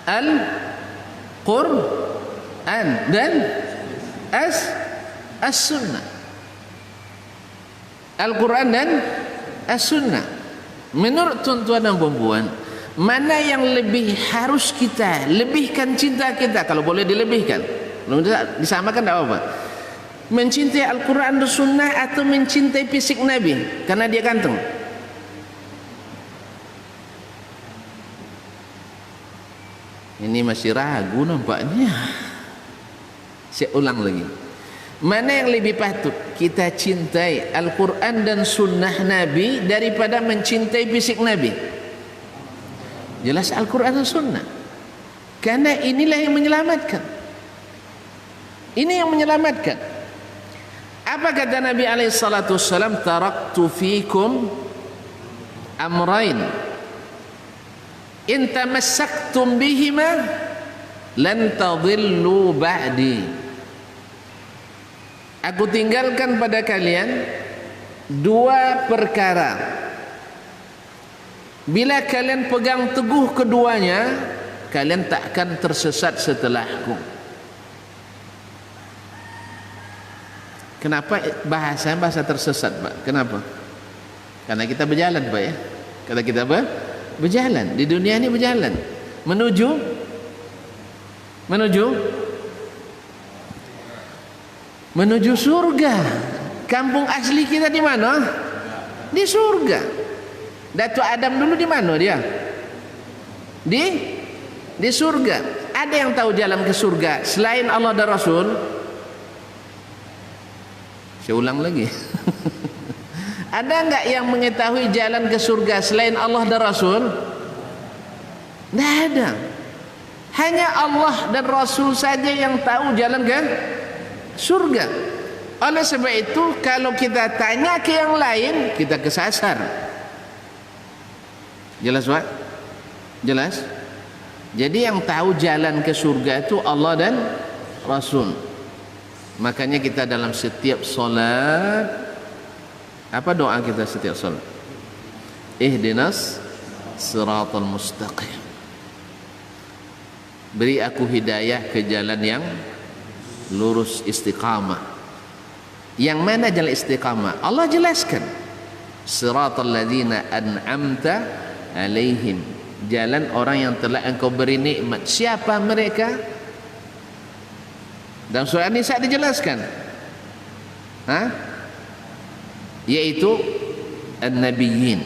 Al-Quran dan As-Sunnah. Al-Quran dan As-Sunnah. Menurut tuan-tuan dan puan-puan, mana yang lebih harus kita lebihkan cinta kita? Kalau boleh dilebihkan, belum disamakan tak apa-apa. Mencintai Al-Quran dan Sunnah atau mencintai fisik Nabi karena dia ganteng? Ini masih ragu nampaknya. Saya ulang lagi. Mana yang lebih patut kita cintai, Al-Quran dan Sunnah Nabi daripada mencintai fisik Nabi? Jelas Al-Quran dan Sunnah. Karena inilah yang menyelamatkan. Ini yang menyelamatkan. Apa kata Nabi SAW? Taraktu fikum amrain in tamassaktum bihima lan tadillu ba'di. Aku tinggalkan pada kalian dua perkara. Bila kalian pegang teguh keduanya, kalian takkan tersesat setelahku. Kenapa bahasa tersesat, Pak? Kenapa? Karena kita berjalan, Pak, ya. Karena kita berjalan di dunia ini, berjalan menuju surga. Kampung asli kita di mana? Di surga. Datuk Adam dulu di mana dia? Di surga. Ada yang tahu jalan ke surga selain Allah dan Rasul? Saya ulang lagi. Ada enggak yang mengetahui jalan ke surga selain Allah dan Rasul? Tidak ada. Hanya Allah dan Rasul saja yang tahu jalan ke surga. Oleh sebab itu, kalau kita tanya ke yang lain, kita kesasar. Jelas, Pak? Jelas? Jadi yang tahu jalan ke surga itu Allah dan Rasul. Makanya kita dalam setiap solat, apa doa kita setiap solat? Ihdinas siratal mustaqim. Beri aku hidayah ke jalan yang lurus, istiqamah. Yang mana jalan istiqamah? Allah jelaskan. Siratal ladzina an'amta alaihim. Jalan orang yang telah engkau beri nikmat. Siapa mereka? Dalam surah An-Nisa dijelaskan. Yaitu an-nabiyyin.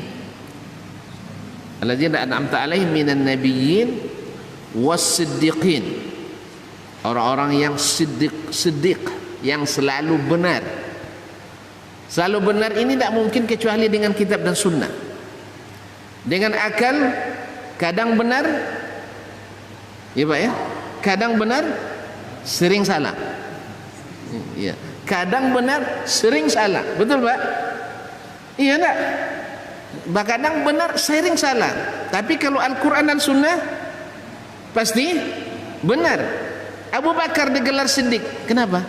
Alladzina an'amta alaihim minan nabiyyin was-siddiqin. Orang-orang yang siddiq, yang selalu benar. Selalu benar ini tidak mungkin kecuali dengan kitab dan sunnah. Dengan akal kadang benar, ya Pak, ya. Kadang benar, sering salah. Ya. Kadang benar, sering salah. Betul, Pak? Iya enggak? Kadang benar, sering salah. Tapi kalau Al-Quran dan Sunnah pasti benar. Abu Bakar digelar Siddiq. Kenapa?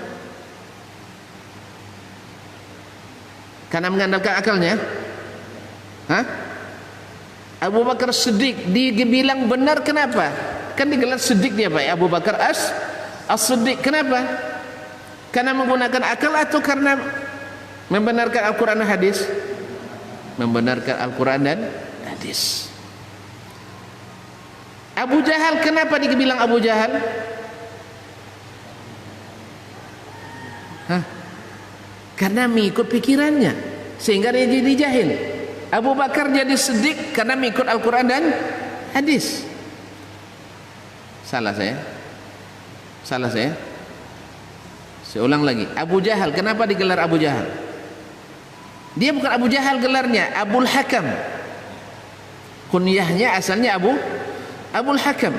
Karena mengandalkan akalnya. Abu Bakar Siddiq dibilang benar, kenapa? Kan digelar Siddiq dia, Pak. Abu Bakar As-Siddiq. Kenapa? Karena menggunakan akal atau karena membenarkan Al-Quran dan hadis? Membenarkan Al-Quran dan hadis. Abu Jahal, kenapa dibilang Abu Jahal? Karena mengikut pikirannya, sehingga dia jadi jahil. Abu Bakar jadi Siddiq karena mengikut Al-Quran dan hadis. Salah saya? Saya ulang lagi. Abu Jahal, kenapa digelar Abu Jahal? Dia bukan Abu Jahal gelarnya, Abul Hakam. Kunyahnya asalnya Abul Hakam.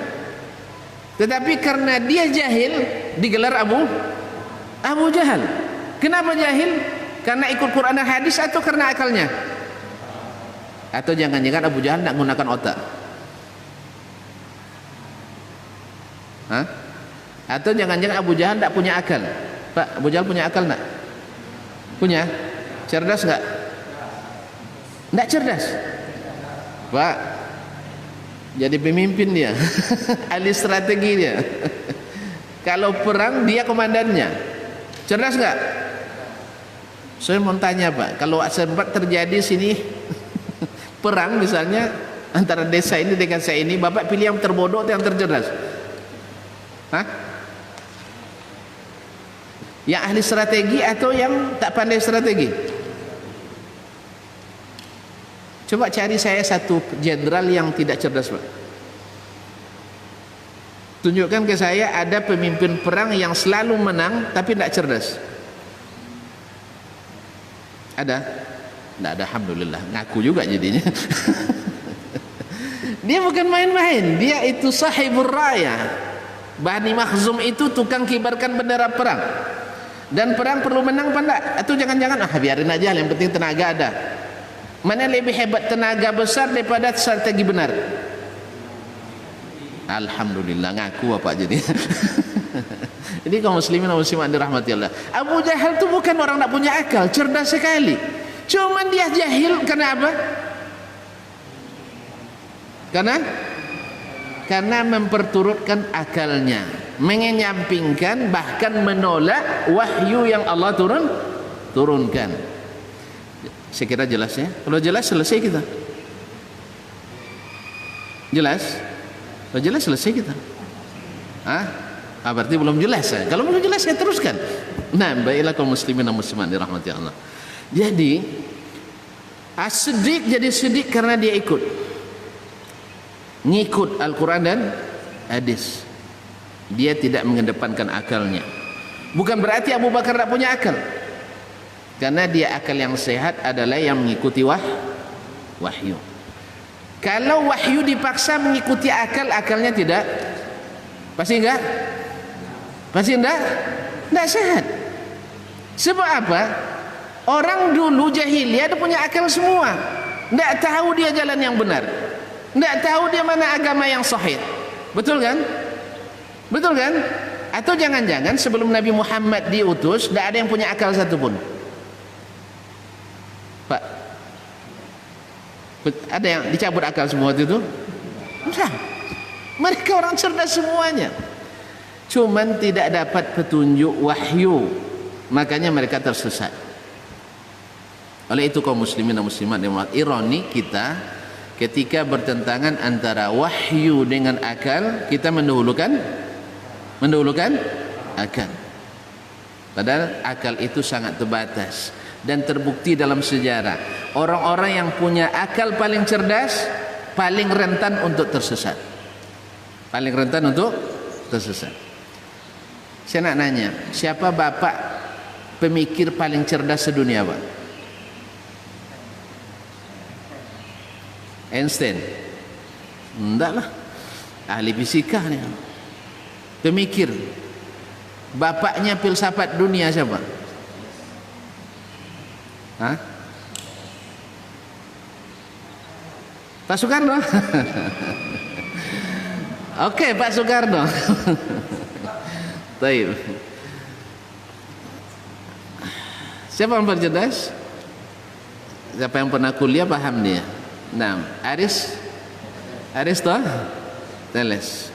Tetapi karena dia jahil digelar Abu Jahal. Kenapa jahil? Karena ikut Quran dan hadis atau karena akalnya? Atau jangan-jangan Abu Jahal tidak menggunakan otak? Atau jangan-jangan Abu Jahal tidak punya akal? Pak, Abu Jahal punya akal tidak? Punya? Cerdas enggak? Tidak cerdas. Pak, Jadi pemimpin dia. Ahli strategi dia. Kalau perang dia komandannya. Cerdas nggak? Saya mau tanya Pak, kalau sempat terjadi sini perang misalnya antara desa ini dengan saya ini, Bapak pilih yang terbodoh atau yang tercerdas? Hah? Yang ahli strategi atau yang tak pandai strategi? Coba cari saya satu jenderal yang tidak cerdas Pak. Tunjukkan ke saya ada pemimpin perang yang selalu menang tapi tidak cerdas. Ada? Tidak ada, alhamdulillah. Ngaku juga jadinya. Dia bukan main-main. Dia itu sahibur raya. Bani Makhzum itu tukang kibarkan bendera perang. Dan perang perlu menang apa enggak? Atau jangan-jangan biarin aja, yang penting tenaga ada. Mana lebih hebat, tenaga besar daripada strategi benar? Alhamdulillah, ngaku apa jadi. Jadi kaum muslimin dan muslimat dirahmati Allah, Abu Jahal itu bukan orang tak punya akal, cerdas sekali. Cuman dia jahil karena apa? Karena memperturutkan akalnya, mengenyampingkan bahkan menolak wahyu yang Allah turunkan. Saya kira jelas ya. Kalau jelas selesai kita. Jelas? Kalau jelas selesai kita. Berarti belum jelas ya. Kalau belum jelas saya teruskan. Nah, baiklah kaum muslimin dan muslimat dirahmati Allah. Jadi As-Siddiq jadi Siddiq karena dia ngikut Al-Quran dan hadis. Dia tidak mengedepankan akalnya. Bukan berarti Abu Bakar tak punya akal. Karena dia akal yang sehat adalah yang mengikuti wahyu. Kalau wahyu dipaksa mengikuti akal, akalnya tidak. Pasti enggak? Pasti enggak? Enggak sehat. Sebab apa? Orang dulu jahiliyah dia punya akal semua. Enggak tahu dia jalan yang benar. Enggak tahu dia mana agama yang sahih. Betul kan? Betul kan? Atau jangan-jangan sebelum Nabi Muhammad diutus enggak ada yang punya akal satupun? Pak, ada yang dicabut akal semua itu? Enggak. Mereka orang cerdas semuanya. Cuman tidak dapat petunjuk wahyu, makanya mereka tersesat. Oleh itu kaum muslimin dan muslimat, ironi kita ketika bertentangan antara wahyu dengan akal, kita mendahulukan akal. Padahal akal itu sangat terbatas dan terbukti dalam sejarah. Orang-orang yang punya akal paling cerdas paling rentan untuk tersesat. Paling rentan untuk tersesat. Saya nak nanya, siapa bapak pemikir paling cerdas sedunia, Pak? Einstein? Enggak lah, ahli fisika nih. Pemikir. Bapaknya filsafat dunia siapa? Pak Soekarno. Oke, Pak Soekarno. Baik. Siapa yang bercerdas? Siapa yang pernah kuliah paham dia. Nah, Aristoteles.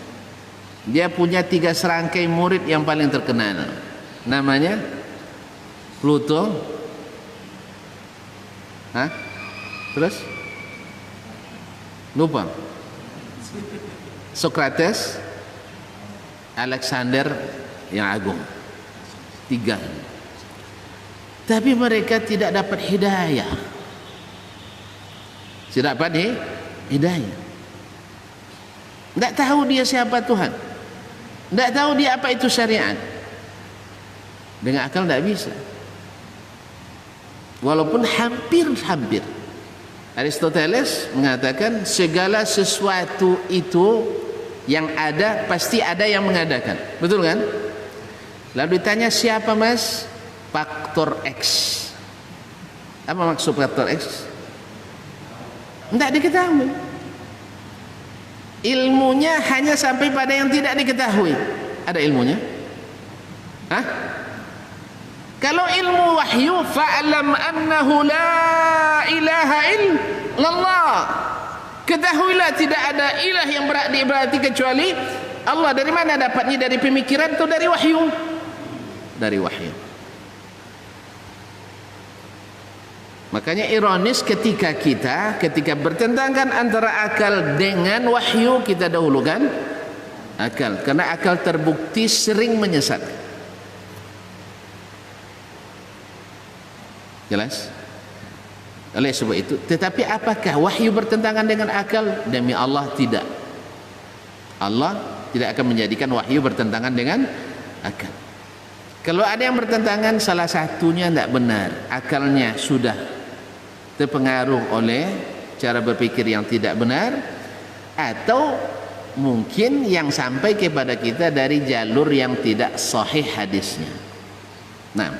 Dia punya 3 serangkai murid yang paling terkenal. Namanya Pluto. Terus? Lupa. Socrates, Alexander yang agung. 3. Tapi mereka tidak dapat hidayah. Tidak dapat hidayah. Tidak tahu dia siapa Tuhan. Tidak tahu dia apa itu syariat. Dengan akal tidak bisa. Walaupun hampir. Aristoteles mengatakan segala sesuatu itu yang ada pasti ada yang mengadakan. Betul kan? Lalu ditanya siapa mas? Faktor X. Apa maksud faktor X? Tidak diketahui. Ilmunya hanya sampai pada yang tidak diketahui. Ada ilmunya? Kalau ilmu wahyu, fa'lam annahu la ilaha illallah. Ketahuilah tidak ada ilah yang berhak diibadati kecuali Allah. Dari mana dapatnya? Dari pemikiran atau dari wahyu? Dari wahyu. Makanya ironis ketika bertentangan antara akal dengan wahyu, kita dahulukan akal, karena akal terbukti sering menyesatkan. Jelas? Oleh sebab itu, tetapi apakah wahyu bertentangan dengan akal? Demi Allah tidak. Allah tidak akan menjadikan wahyu bertentangan dengan akal. Kalau ada yang bertentangan, salah satunya tidak benar, akalnya sudah terpengaruh oleh cara berpikir yang tidak benar, atau mungkin yang sampai kepada kita dari jalur yang tidak sahih hadisnya. Nah,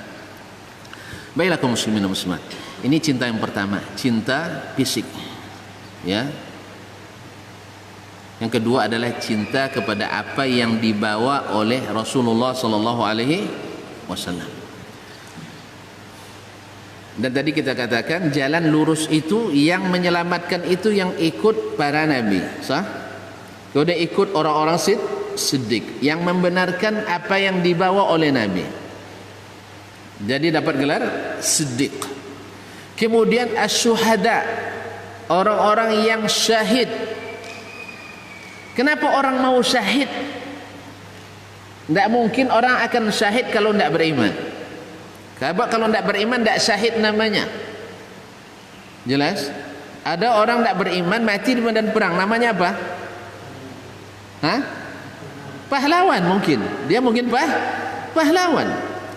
baiklah kaum muslimin dan muslimat, ini cinta yang pertama, cinta fisik, ya. Yang kedua adalah cinta kepada apa yang dibawa oleh Rasulullah sallallahu alaihi wasallam. Dan tadi kita katakan jalan lurus itu, yang menyelamatkan itu yang ikut para nabi, sah? Kemudian ikut orang-orang siddiq yang membenarkan apa yang dibawa oleh nabi. Jadi dapat gelar siddiq. Kemudian asyuhada, orang-orang yang syahid. Kenapa orang mau syahid? Tidak mungkin orang akan syahid kalau tidak beriman. Kalau tidak beriman, tidak syahid namanya. Jelas? Ada orang tidak beriman mati di medan perang, namanya apa? Hah? Pahlawan mungkin. Dia mungkin pahlawan.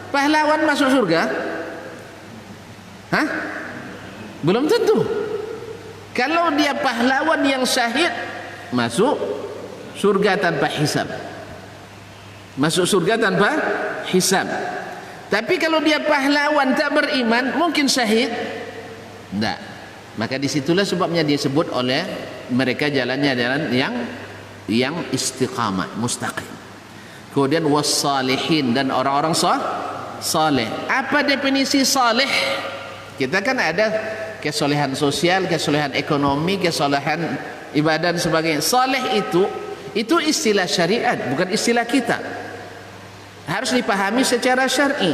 Pahlawan masuk surga? Hah? Belum tentu. Kalau dia pahlawan yang syahid, masuk surga tanpa hisab. Masuk surga tanpa hisab. Tapi kalau dia pahlawan tak beriman, mungkin syahid? Tidak. Maka disitulah sebabnya dia sebut oleh mereka jalannya jalan yang istiqamah, mustaqim. Kemudian wassalihin, dan orang-orang saleh. Apa definisi saleh? Kita kan ada kesolehan sosial, kesolehan ekonomi, kesolehan ibadah dan sebagainya. Saleh itu istilah syariat, bukan istilah kita. Harus dipahami secara syar'i.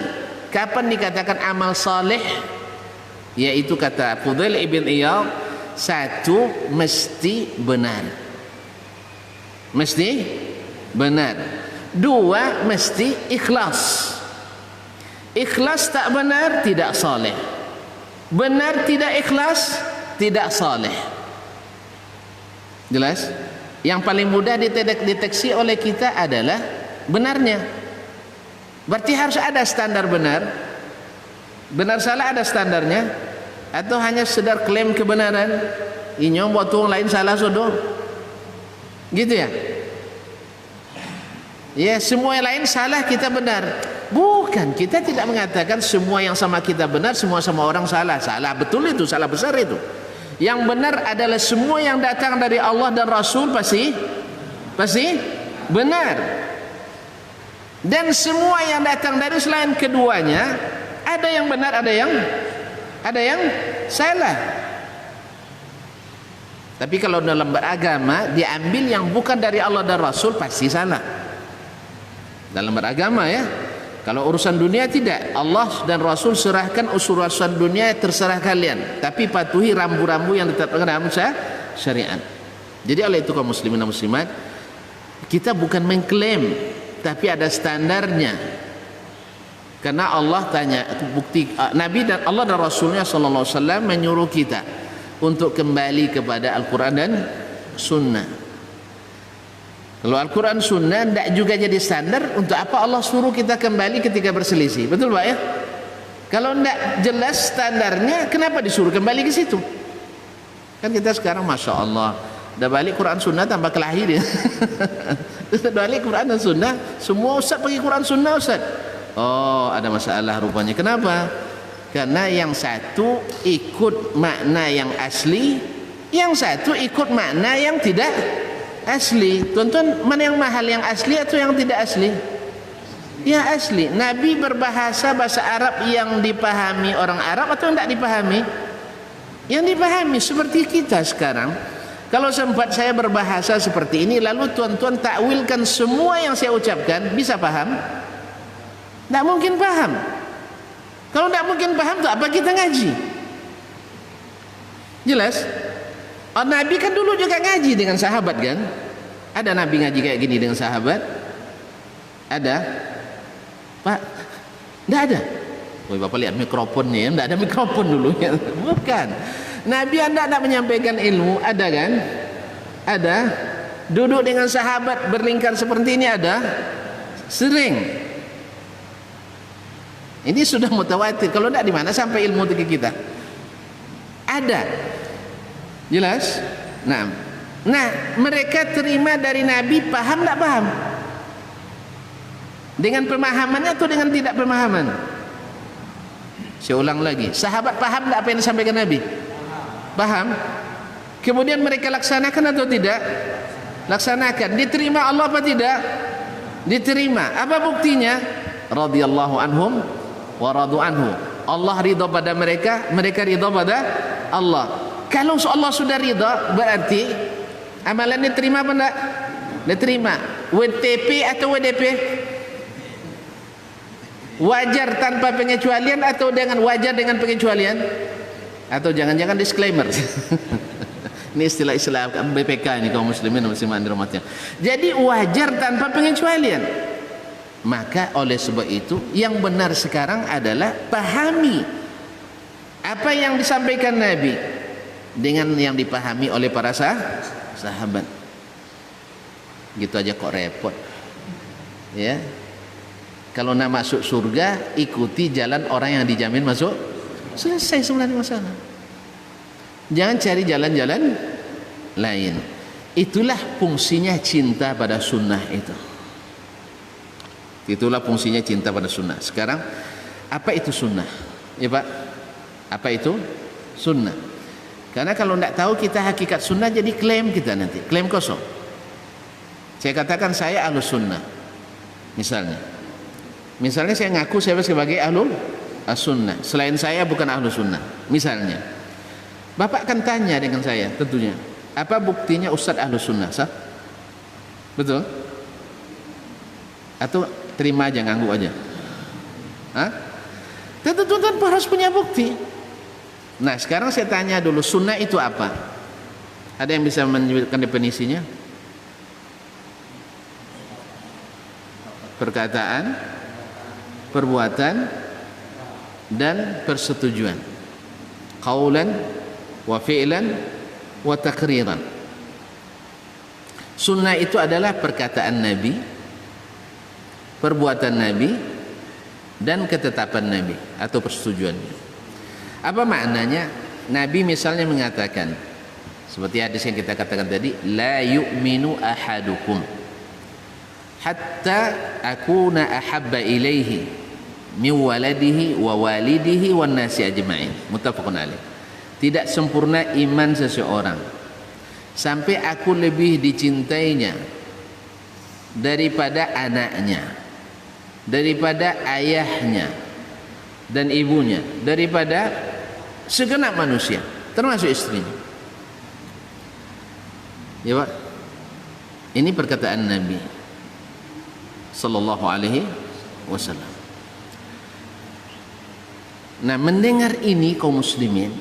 Kapan dikatakan amal saleh? Yaitu kata Fudail ibn Iyad, satu, mesti benar. Mesti benar. Dua, mesti ikhlas. Ikhlas tak benar, tidak saleh. Benar tidak ikhlas, tidak saleh. Jelas? Yang paling mudah dideteksi oleh kita adalah benarnya. Berarti harus ada standar benar. Benar salah ada standarnya, atau hanya sedar klaim kebenaran. Inyong buat tuang lain salah sodo. Gitu ya? Ya, semua yang lain salah, kita benar. Bukan, kita tidak mengatakan semua yang sama kita benar, semua sama orang salah. Salah betul itu, salah besar itu. Yang benar adalah semua yang datang dari Allah dan Rasul pasti benar. Dan semua yang datang dari selain keduanya, ada yang benar, ada yang salah. Tapi kalau dalam beragama diambil yang bukan dari Allah dan Rasul, pasti salah. Dalam beragama ya. Kalau urusan dunia tidak, Allah dan Rasul serahkan urusan dunia, terserah kalian. Tapi patuhi rambu-rambu yang ditetapkan dalam syariat. Jadi oleh itu kaum muslimin dan muslimat, kita bukan mengklaim, tapi ada standarnya. Karena Allah tanya, bukti Nabi dan Allah dan Rasulnya sallallahu alaihi wasallam menyuruh kita untuk kembali kepada Al-Quran dan Sunnah. Kalau Al-Quran Sunnah tidak juga jadi standar, untuk apa Allah suruh kita kembali ketika berselisih? Betul Pak ya? Kalau tidak jelas standarnya, kenapa disuruh kembali ke situ? Kan kita sekarang Masya Allah dah balik Quran Sunnah tanpa kelahi dia. Dah balik Quran dan Sunnah, semua ustaz pergi Quran Sunnah ustaz. Oh, ada masalah rupanya. Kenapa? Karena yang satu ikut makna yang asli, yang satu ikut makna yang tidak asli. Tuan-tuan, mana yang mahal, yang asli atau yang tidak asli? Yang asli. Nabi berbahasa bahasa Arab yang dipahami orang Arab atau tidak dipahami? Yang dipahami. Seperti kita sekarang, Kalau sempat saya berbahasa seperti ini, lalu tuan-tuan takwilkan semua yang saya ucapkan, bisa paham? Tidak mungkin paham. Kalau tidak mungkin paham, tuh apa kita ngaji? Jelas? Oh, Nabi kan dulu juga ngaji dengan sahabat kan? Ada Nabi ngaji kayak gini dengan sahabat? Ada? Pak? Tidak ada. Woi, Bapak lihat mikrofonnya ya, tidak ada mikrofon dulu ya. Bukan. Nabi anda tidak menyampaikan ilmu, ada kan? Ada. Duduk dengan sahabat berlingkar seperti ini ada? Sering. Ini sudah mutawatir. Kalau tidak, di mana sampai ilmu itu ke kita? Ada. Jelas? Nah, mereka terima dari Nabi, paham tidak paham? Dengan pemahamannya atau dengan tidak pemahaman? Saya ulang lagi, sahabat paham tidak apa yang disampaikan Nabi? Paham? Kemudian mereka laksanakan atau tidak? Laksanakan. Diterima Allah apa tidak? Diterima. Apa buktinya? Radhiyallahu anhum wa radu anhu. Allah ridha pada mereka, mereka ridha pada Allah. Kalau Allah sudah ridha, berarti amalan diterima apa enggak? Diterima. WTP atau WDP? Wajar tanpa pengecualian atau dengan wajar dengan pengecualian? Atau jangan-jangan disclaimer. Ini istilah-istilah BPK ini kaum muslimin dan muslimat dirahmati. Jadi wajar tanpa pengecualian. Maka oleh sebab itu yang benar sekarang adalah pahami apa yang disampaikan Nabi dengan yang dipahami oleh para sahabat. Gitu aja kok repot. Ya. Kalau nak masuk surga, ikuti jalan orang yang dijamin masuk. Selesai sebenarnya masalah. Jangan cari jalan-jalan lain. Itulah fungsinya cinta pada sunnah itu. Itulah fungsinya cinta pada sunnah. Sekarang, apa itu sunnah? Ya Pak, apa itu sunnah? Karena kalau tidak tahu kita hakikat sunnah, jadi klaim kita nanti, klaim kosong. Saya katakan saya ahlus sunnah, misalnya saya ngaku saya sebagai ahlul as-sunnah, selain saya bukan ahlus sunnah. Misalnya, Bapak akan tanya dengan saya tentunya, apa buktinya Ustadz ahlus sunnah? Sah? Betul? Atau terima aja, nganggu aja? Hah? Tentu tuan harus punya bukti. Nah sekarang saya tanya dulu, sunnah itu apa? Ada yang bisa menyebutkan definisinya? Perkataan, perbuatan, dan persetujuan. Qaulan wa fi'lan wa takriran. Sunnah itu adalah perkataan Nabi, perbuatan Nabi, dan ketetapan Nabi atau persetujuannya. Apa maknanya? Nabi misalnya mengatakan, seperti hadis yang kita katakan tadi, la yu'minu ahadukum hatta akuna ahabba ilaihi min waladihi wa walidihi wan nasi ajma'in. Muttafaqun alaih. Tidak sempurna iman seseorang sampai aku lebih dicintainya daripada anaknya, daripada ayahnya dan ibunya, daripada segenap manusia, termasuk istrinya. Ya Pak, ini perkataan Nabi sallallahu alaihi wasallam. Nah, mendengar ini kaum muslimin,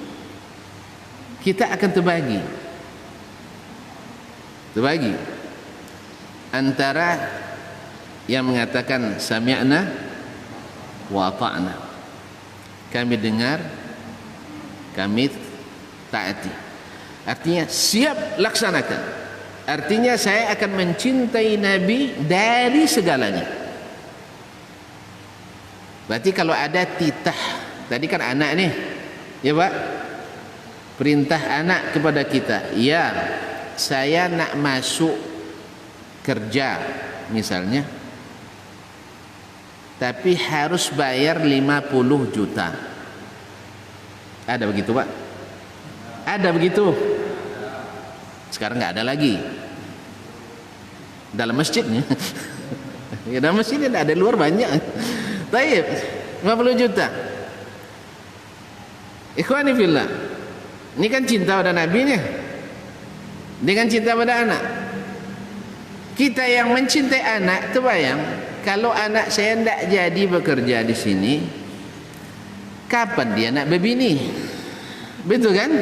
kita akan terbagi antara yang mengatakan sami'na wa ata'na, kami dengar, kami taati. Artinya siap laksanakan. Artinya saya akan mencintai Nabi dari segalanya. Berarti kalau ada titah, tadi kan anak nih, ya Pak, perintah anak kepada kita, ya saya nak masuk kerja misalnya, tapi harus bayar 50 juta. Ada begitu Pak? Ada begitu? Sekarang nggak ada lagi. Dalam masjidnya. Ya, dalam masjid ada, luar banyak. Baik, 50 juta. Ikhwani fillah, ini kan cinta pada Nabi nih. dengan cinta pada anak. Kita yang mencintai anak, terbayang kalau anak saya tidak jadi bekerja di sini, kapan dia nak berbini? Betul kan?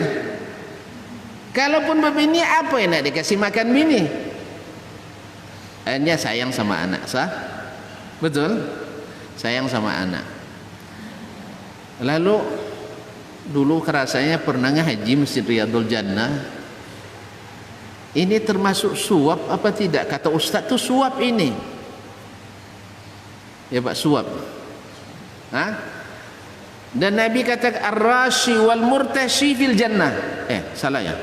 Kalaupun berbini, apa yang nak dikasih makan bini? Hanya sayang sama anak, sah? Betul? Sayang sama anak. Lalu dulu rasanya pernah ngaji Masjid Riyadul Jannah. Ini termasuk suap apa tidak? Kata ustaz tu suap ini. Ya Pak, suap. Hah? Dan Nabi kata ar-rashi wal murtashi fil jannah. Salah ya?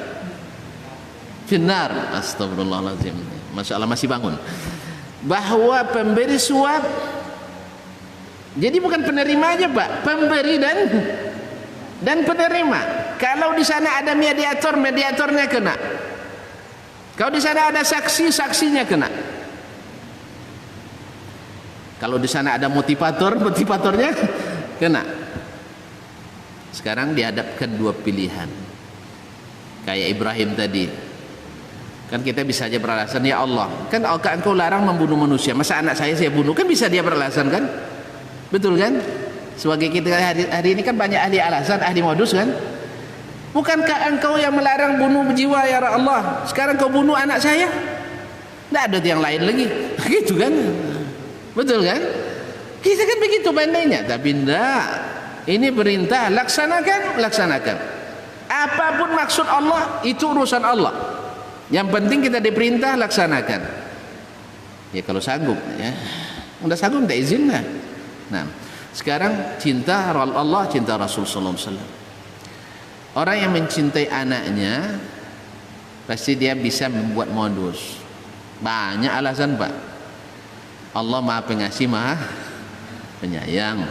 Finnar. Astagfirullahaladzim. Masalah masih bangun. Bahwa pemberi suap, jadi bukan penerima aja Pak, pemberi dan penerima. Kalau di sana ada mediator, mediatornya kena. Kalau di sana ada saksi, saksinya kena. Kalau di sana ada motivator, motivatornya kena. Sekarang dihadapkan dua pilihan. Kayak Ibrahim tadi. Kan kita bisa aja beralasan, ya Allah, kan engkau larang membunuh manusia, masa anak saya bunuh? Kan bisa dia beralasan kan? Betul kan? Sebagai kita hari ini kan banyak ahli alasan, ahli modus kan? Bukankah engkau yang melarang bunuh jiwa ya Allah? Sekarang kau bunuh anak saya? Tidak ada yang lain lagi. Gitu kan? Betul kan? Kita kan begitu bandainya. Tapi tidak. Ini perintah, laksanakan, laksanakan. Apapun maksud Allah, itu urusan Allah. Yang penting kita diperintah, laksanakan. Ya kalau sanggup ya. Udah sanggup tak izin lah. Nah, sekarang cinta Allah, cinta Rasul sallallahu alaihi wasallam. Orang yang mencintai anaknya pasti dia bisa membuat modus. Banyak alasan Pak. Allah Maha Pengasih, Maha Penyayang.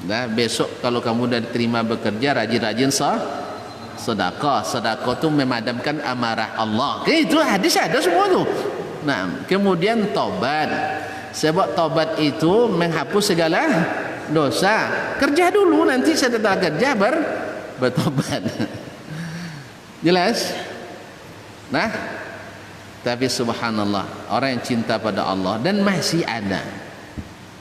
Nah, besok kalau kamu udah diterima bekerja, rajin-rajin sedekah. Sedekah itu memadamkan amarah Allah. Itu hadis ada semua tuh. Nah, kemudian tobat. Sebab tobat itu menghapus segala dosa. Kerja dulu, nanti setelah kerja bertobat. Jelas? Nah, tapi subhanallah, orang yang cinta pada Allah dan masih ada.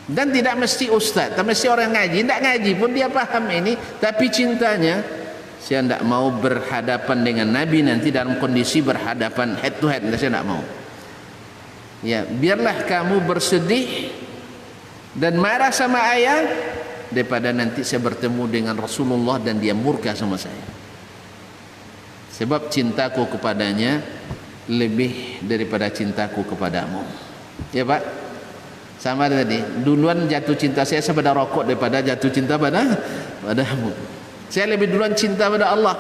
Dan tidak mesti ustaz, tak mesti orang ngaji, tidak ngaji pun dia paham ini, tapi cintanya, saya tidak mau berhadapan dengan Nabi nanti dalam kondisi berhadapan head to head, saya tidak mau. Ya, biarlah kamu bersedih dan marah sama ayah daripada nanti saya bertemu dengan Rasulullah dan dia murka sama saya. Sebab cintaku kepadanya lebih daripada cintaku kepadamu. Ya Pak, sama tadi. Duluan jatuh cinta saya pada rokok daripada jatuh cinta padamu. Saya lebih duluan cinta pada Allah.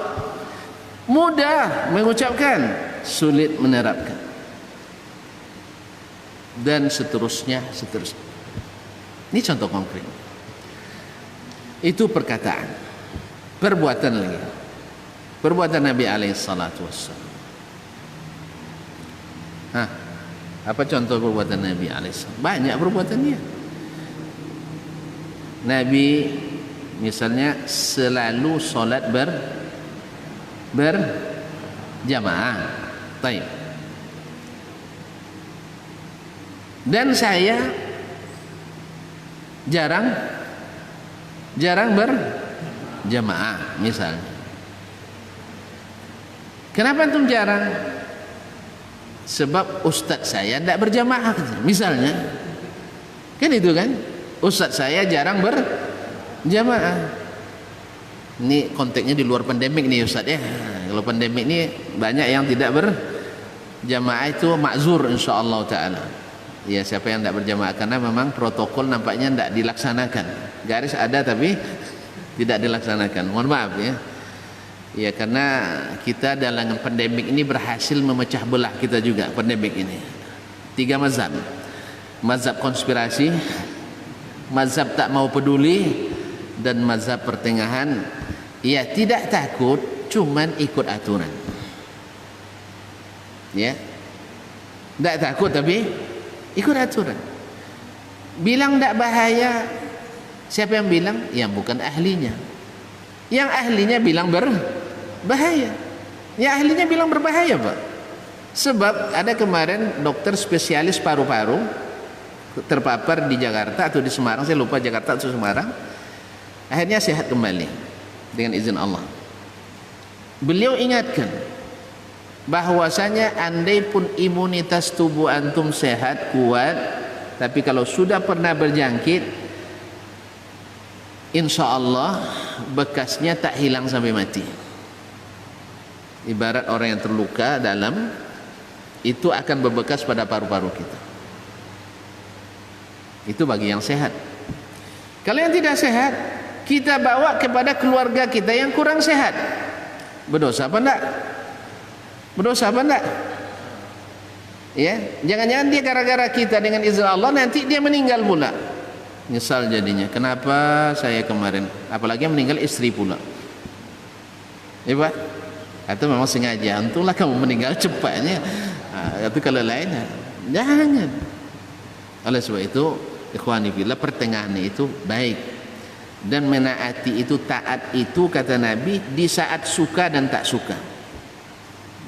Mudah mengucapkan, sulit menerapkan. Dan seterusnya. Ini contoh konkret. Itu perkataan. Perbuatan lagi. Perbuatan Nabi alaihi salatu wassalam. Apa contoh perbuatan Nabi alaihi salam? Banyak perbuatannya. Nabi misalnya selalu solat berjamaah. Baik. Dan saya jarang berjamaah misalnya. Kenapa antum jarang? Sebab ustaz saya tidak berjamaah misalnya. Kan itu kan? Ustaz saya jarang berjamaah. Ini konteksnya di luar pandemik nih ustaz ya. Kalau pandemik ini banyak yang tidak berjamaah, itu makzur insyaallah taala. Ya, siapa yang tidak berjamaah karena memang protokol nampaknya tidak dilaksanakan. Garis ada tapi tidak dilaksanakan. Mohon maaf ya. Ya, karena kita dalam pandemik ini berhasil memecah belah kita juga pandemik ini. 3 mazhab. Mazhab konspirasi, mazhab tak mau peduli, dan mazhab pertengahan. Ya, tidak takut, cuman ikut aturan. Ya. Tidak takut tapi ikut aturan. Bilang tidak bahaya, siapa yang bilang? Yang bukan ahlinya. Yang ahlinya bilang berbahaya. Yang ahlinya bilang berbahaya Pak. Sebab ada kemarin dokter spesialis paru-paru terpapar di Jakarta atau di Semarang, saya lupa Jakarta atau Semarang, akhirnya sehat kembali dengan izin Allah. Beliau ingatkan bahwasanya andai pun imunitas tubuh antum sehat, kuat, tapi kalau sudah pernah berjangkit, insya Allah bekasnya tak hilang sampai mati. Ibarat orang yang terluka dalam, itu akan berbekas pada paru-paru kita. Itu bagi yang sehat. Kalau yang tidak sehat, kita bawa kepada keluarga kita yang kurang sehat. Berdosa apa enggak? Berdosa apa enggak? Ya, jangan-jangan dia gara-gara kita dengan izin Allah nanti dia meninggal pula. Nyesal jadinya. Kenapa saya kemarin? Apalagi yang meninggal istri pula. Ya Pak? Atau memang sengaja, untunglah kamu meninggal cepatnya. Itu kalau lain, jangan. Oleh sebab itu, ikhwani fillah, pertengahan itu baik. Dan menaati itu, taat itu, kata Nabi, di saat suka dan tak suka.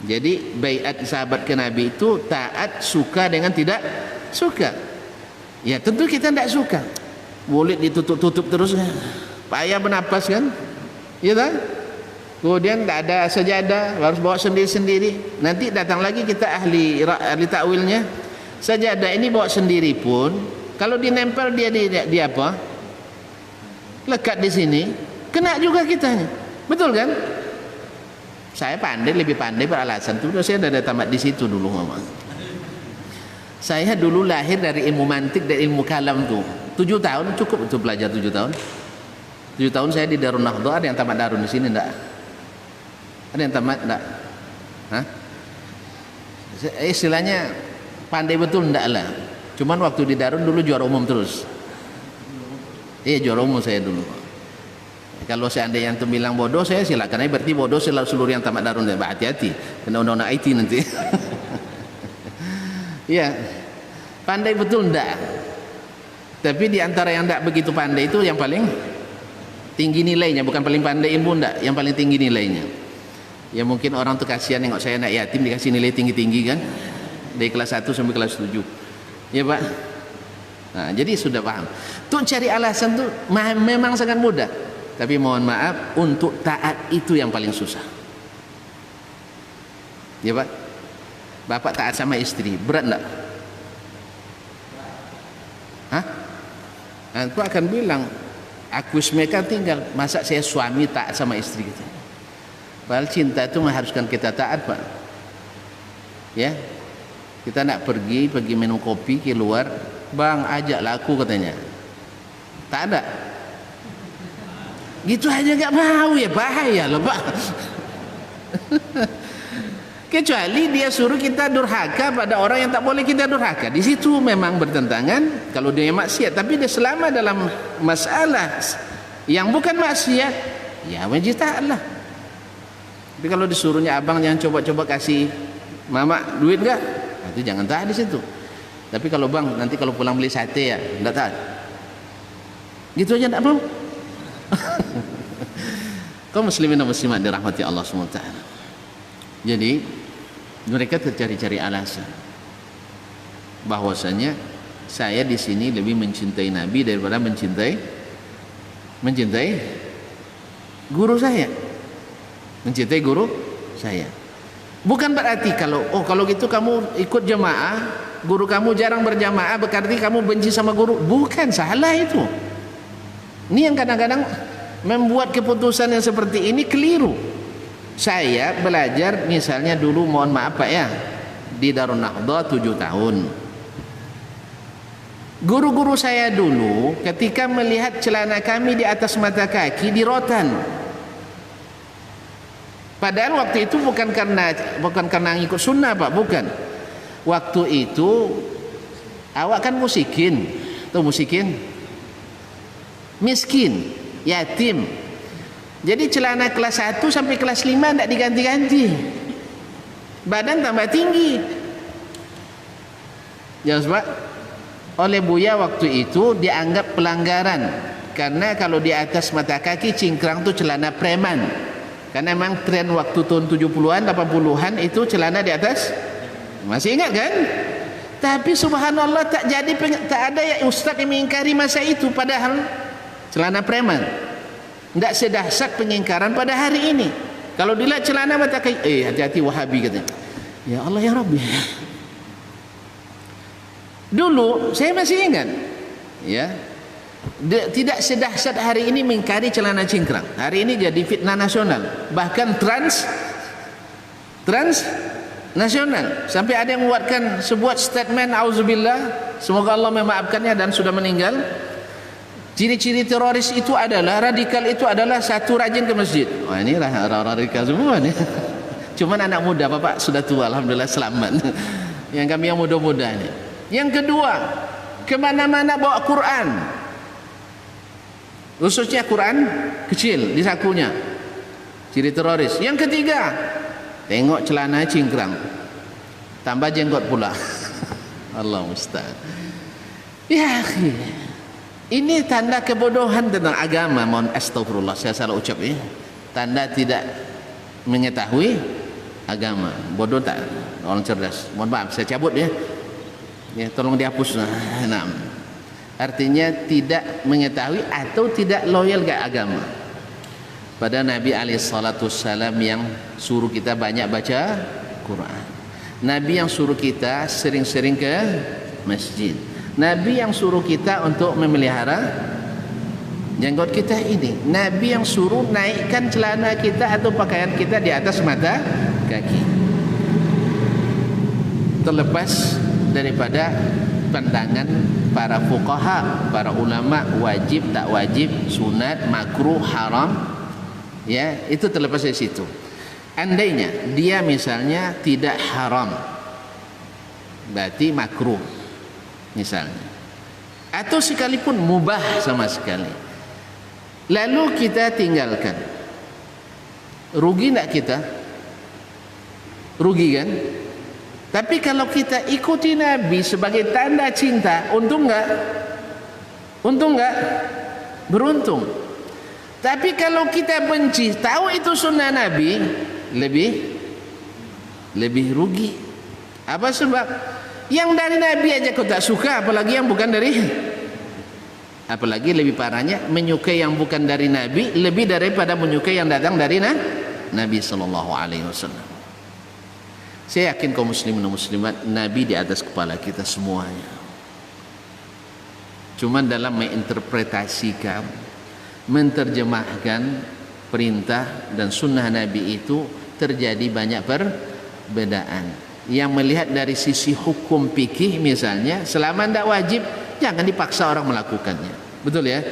Jadi baiat sahabat ke Nabi itu taat, suka dengan tidak suka. Ya tentu kita tidak suka. Mulut ditutup-tutup terus, payah bernapas kan? Ya tak? Kemudian tak ada sajadah, harus bawa sendiri-sendiri. Nanti datang lagi kita ahli takwilnya. Sajadah ini bawa sendiri pun, kalau dinempel dia di apa? Lekat di sini, kena juga kitanya. Betul kan? Saya pandai, lebih pandai beralasan. Itu saya dah tamat di situ dulu, Mama. Saya dulu lahir dari ilmu mantik dan ilmu kalam tuh. 7 tahun cukup untuk belajar 7 tahun. 7 tahun saya di Darun Nahdhah. Ada yang tamat Darun di sini enggak? Ada yang tamat enggak? Hah? Istilahnya pandai betul enggak lah. Cuman waktu di Darun dulu juara umum terus. Iya, juara umum saya dulu. Kalau seandainya antum bilang bodoh, saya silakan aja, berarti bodoh seluruh yang tamat Darun. Hati-hati, kena undang-undang IT nanti. Iya. Pandai betul enggak? Tapi di antara yang enggak begitu pandai itu yang paling tinggi nilainya, bukan paling pandai ilmu enggak, yang paling tinggi nilainya. Ya mungkin orang tuh kasihan nengok saya anak yatim dikasih nilai tinggi-tinggi kan, dari kelas 1 sampai kelas 7. Ya Pak. Nah, jadi sudah paham. Tuh cari alasan tuh memang sangat mudah. Tapi mohon maaf, untuk taat itu yang paling susah. Ya Pak. Bapak taat sama istri, berat enggak? Hah? Aku akan bilang, aku mereka tinggal, masa saya suami taat sama istri gitu. Padahal cinta itu mengharuskan kita taat, Pak. Ya, kita nak pergi minum kopi keluar, bang ajaklah aku katanya, tak ada. Gitu aja nggak mau, ya bahaya loh Pak. Kecuali dia suruh kita durhaka pada orang yang tak boleh kita durhaka. Di situ memang bertentangan kalau dia maksiat. Tapi dia selama dalam masalah yang bukan maksiat, ya wajib taatlah. Tapi kalau disuruhnya abang jangan coba-coba kasih mama duit enggak, nah, itu jangan taat di situ. Tapi kalau bang nanti kalau pulang beli sate ya enggak taat. Gitu aja enggak mau. Kaum muslimin dan muslimat dirahmati Allah SWT. Jadi mereka tercari-cari alasan bahwasanya saya di sini lebih mencintai Nabi daripada mencintai guru saya. Mencintai guru saya. Bukan berarti kalau gitu kamu ikut jamaah, guru kamu jarang berjamaah berarti kamu benci sama guru. Bukan, salah itu. Ini yang kadang-kadang membuat keputusan yang seperti ini keliru. Saya belajar misalnya dulu, mohon maaf Pak ya, di Darun Nahdhah 7 tahun. Guru-guru saya dulu ketika melihat celana kami di atas mata kaki di rotan. Padahal waktu itu bukan karena ngikut sunnah Pak, bukan. Waktu itu awak kan musikin, tuh musikin, miskin, yatim. Jadi celana kelas 1 sampai kelas 5 tidak diganti-ganti. Badan tambah tinggi. Jangan sebab oleh Buya waktu itu dianggap pelanggaran. Karena kalau di atas mata kaki cingkrang itu celana preman. Karena memang tren waktu tahun 70-an, 80-an itu celana di atas Masih ingat kan? Tapi subhanallah tak ada ya ustaz yang mengingkari masa itu, padahal celana preman. Tidak sedahsyat pengingkaran pada hari ini. Kalau dilihat celana mata hati-hati Wahabi katanya. Ya Allah ya Rabbi. Dulu saya masih ingat, ya, tidak sedahsyat hari ini mengingkari celana cingkrang. Hari ini jadi fitnah nasional, bahkan trans nasional. Sampai ada yang membuatkan sebuah statement, auzubillah, semoga Allah memaafkannya dan sudah meninggal. Ciri-ciri teroris itu adalah, radikal itu adalah, satu, rajin ke masjid. Wah, ini radikal semua nih. Cuman anak muda, Bapak sudah tua, alhamdulillah selamat. Yang kami yang muda-muda ini. Yang kedua, kemana-mana bawa Quran, khususnya Quran kecil di sakunya. Ciri teroris. Yang ketiga, tengok celana cingkrang, tambah jenggot pula. Allah musta'an. Ya akhi, ini tanda kebodohan tentang agama. Mohon astagfirullah, saya salah ucap ya. Tanda tidak mengetahui agama. Bodoh tak orang cerdas. Mohon maaf, saya cabut ya. Ya, tolong dihapus. Nah, artinya tidak mengetahui atau tidak loyal ke agama. Pada Nabi alaihissalam yang suruh kita banyak baca Quran. Nabi yang suruh kita sering-sering ke masjid. Nabi yang suruh kita untuk memelihara jenggot kita ini. Nabi yang suruh naikkan celana kita atau pakaian kita di atas mata kaki. Terlepas daripada pandangan para fuqaha, para ulama, wajib, tak wajib, sunat, makruh, haram, ya, itu terlepas dari situ. Andainya dia misalnya tidak haram, berarti makruh misalnya, atau sekalipun mubah sama sekali, lalu kita tinggalkan, rugi tak kita? Rugi kan? Tapi kalau kita ikuti Nabi sebagai tanda cinta, untung enggak? Untung enggak? Beruntung. Tapi kalau kita benci, tahu itu sunnah Nabi, lebih rugi. Apa sebab? Yang dari Nabi aja kau tak suka, apalagi yang bukan dari. Apalagi lebih parahnya, menyukai yang bukan dari Nabi lebih daripada menyukai yang datang dari Nabi sallallahu alaihi wasallam. Saya yakin kaum muslimin dan muslimat, Nabi di atas kepala kita semuanya. Cuman dalam menginterpretasikan, menerjemahkan perintah dan sunnah Nabi itu terjadi banyak perbedaan. Yang melihat dari sisi hukum fikih misalnya, selama tidak wajib, jangan dipaksa orang melakukannya. Betul ya?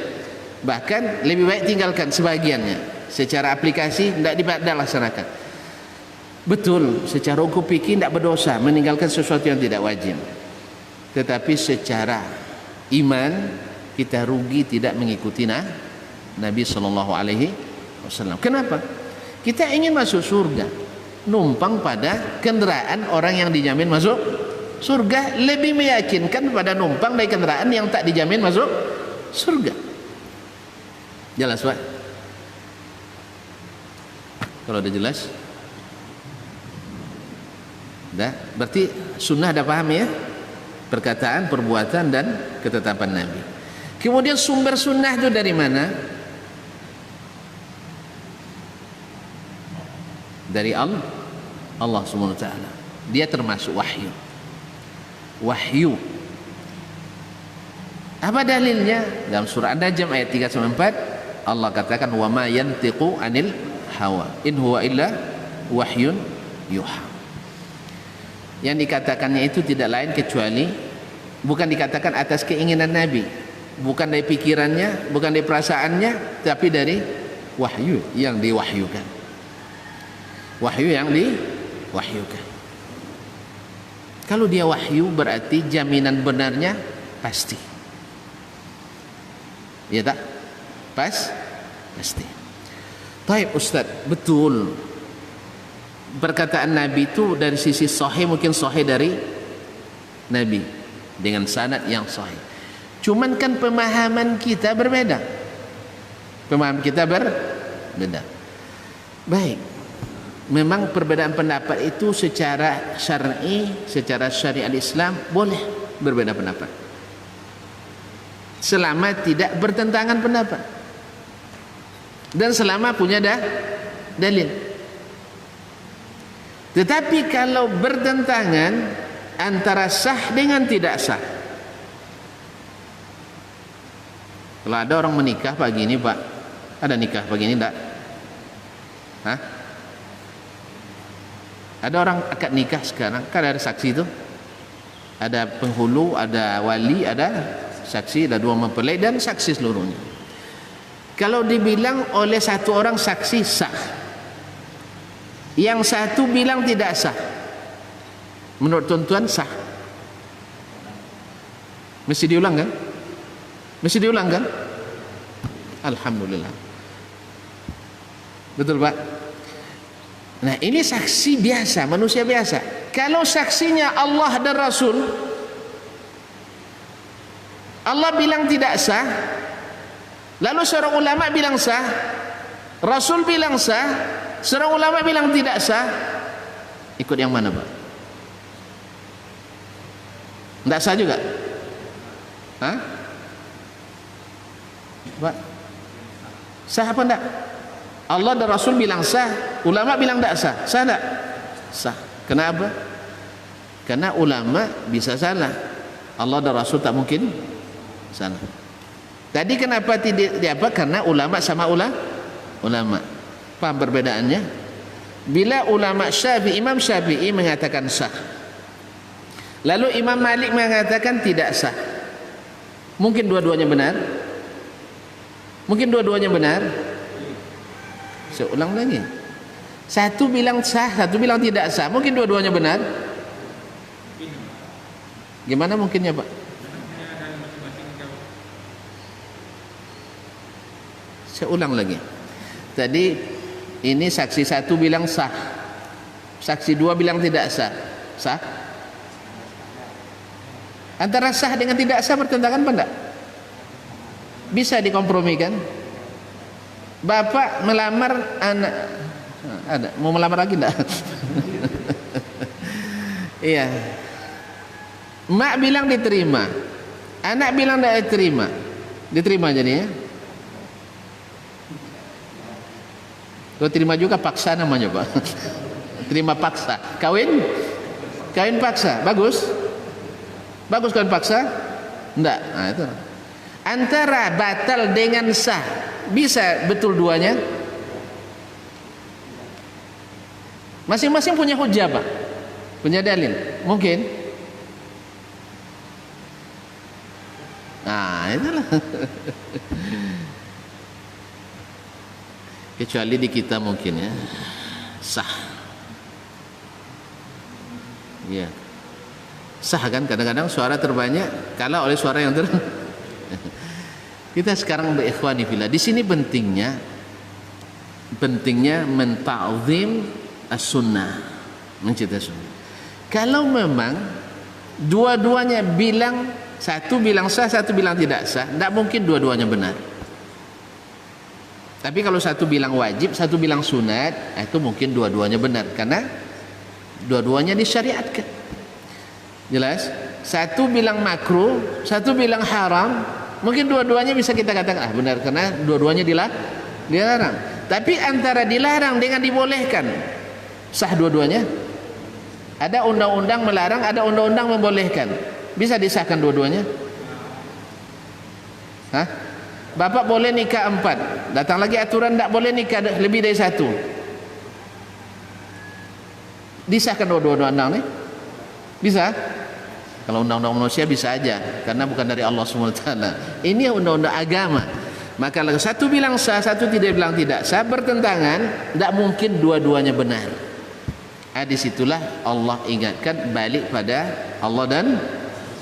Bahkan lebih baik tinggalkan sebagiannya. Secara aplikasi tidak dilaksanakan. Betul, secara hukum fikih tidak berdosa meninggalkan sesuatu yang tidak wajib. Tetapi secara iman kita rugi tidak mengikuti Nabi sallallahu alaihi wasallam. Kenapa? Kita ingin masuk surga, numpang pada kendaraan orang yang dijamin masuk surga, lebih meyakinkan pada numpang dari kendaraan yang tak dijamin masuk surga. Jelas, Pak? Kalau udah jelas, dah, berarti sunnah dah paham ya, perkataan, perbuatan dan ketetapan Nabi. Kemudian sumber sunnah itu dari mana? Dari Allah Subhanahu wa taala. Dia termasuk wahyu. Wahyu. Apa dalilnya? Dalam surah An-Najm ayat 3-4 Allah katakan, wa ma yantiqu anil hawa in huwa illa wahyun yuha. Yang dikatakannya itu tidak lain kecuali, bukan dikatakan atas keinginan Nabi, bukan dari pikirannya, bukan dari perasaannya, tapi dari wahyu yang diwahyukan. Wahyu yang diwahyukan. Kalau dia wahyu berarti jaminan benarnya pasti. Ya tak? Pasti. Baik Ustaz, betul. Perkataan Nabi itu dari sisi sahih mungkin sahih dari Nabi dengan sanad yang sahih. Cuman kan pemahaman kita berbeda. Pemahaman kita berbeda. Baik. memang perbedaan pendapat itu secara syar'i, secara syariat Islam boleh berbeda pendapat selama tidak bertentangan pendapat dan selama punya dalil. Tetapi kalau bertentangan antara sah dengan tidak sah, kalau ada orang menikah pagi ini, Pak, ada nikah pagi ini enggak? Hah? Ada orang akad nikah sekarang, kan ada saksi itu, ada penghulu, ada wali, ada saksi, ada dua mempelai dan saksi seluruhnya. Kalau dibilang oleh satu orang saksi sah, yang satu bilang tidak sah, menurut tuan-tuan sah? Mesti diulang kan? Mesti diulang kan? Alhamdulillah. Betul, Pak? Nah, ini saksi biasa, manusia biasa. Kalau saksinya Allah dan Rasul, Allah bilang tidak sah, lalu seorang ulama bilang sah, Rasul bilang sah, seorang ulama bilang tidak sah, ikut yang mana, Pak? Tidak sah juga? Hah? Pak? Sah apa enggak? Allah dan Rasul bilang sah, ulama bilang tidak sah. Sah enggak? Sah. Kenapa? Karena ulama bisa salah, Allah dan Rasul tak mungkin salah. Tadi kenapa tidak apa? Karena ulama sama ulama. Paham perbedaannya? Bila ulama Syafi'i, Imam Syafi'i mengatakan sah, lalu Imam Malik mengatakan tidak sah, mungkin dua-duanya benar? Mungkin dua-duanya benar? Saya ulang lagi. Satu bilang sah, satu bilang tidak sah. Mungkin dua-duanya benar? Gimana mungkinnya, Pak? Saya ulang lagi. Tadi ini saksi satu bilang sah, saksi dua bilang tidak sah. Sah? Antara sah dengan tidak sah bertentangan apa enggak? Bisa dikompromikan. Bapak melamar anak, ada mau melamar lagi enggak? Iya. Mak bilang diterima, anak bilang tidak diterima. Diterima jadinya. Kalau terima juga paksa namanya, Pak. Terima paksa. Kawin paksa. Bagus kawin paksa? Enggak. Nah, itu. Antara batal dengan sah, bisa betul duanya? Masing-masing punya hujah, Pak. Punya dalil. Mungkin. Nah, itulah. Kecuali di kita mungkin ya sah. Ya. Sah kan, kadang-kadang suara terbanyak kalah oleh suara yang Kita sekarang berikhwani fillah. Di sini pentingnya menta'zim as-sunnah, mencintai sunnah. Kalau memang dua-duanya bilang, satu bilang sah, satu bilang tidak sah, tidak mungkin dua-duanya benar. Tapi kalau satu bilang wajib, satu bilang sunat, itu mungkin dua-duanya benar karena dua-duanya disyariatkan. Jelas? Satu bilang makruh, satu bilang haram, mungkin dua-duanya bisa kita katakan benar karena dua-duanya dilarang. Tapi antara dilarang dengan dibolehkan, sah dua-duanya? Ada undang-undang melarang, ada undang-undang membolehkan. Bisa disahkan dua-duanya? Hah? Bapak boleh nikah 4, datang lagi aturan tidak boleh nikah lebih dari 1. Disahkan dua-dua undang-undang nih? Bisa? Kalau undang-undang manusia bisa aja, karena bukan dari Allah SWT. Ini undang-undang agama. Maka kalau satu bilang sah, satu tidak bilang tidak sah, bertentangan, tidak mungkin dua-duanya benar. Disitulah Allah ingatkan balik pada Allah dan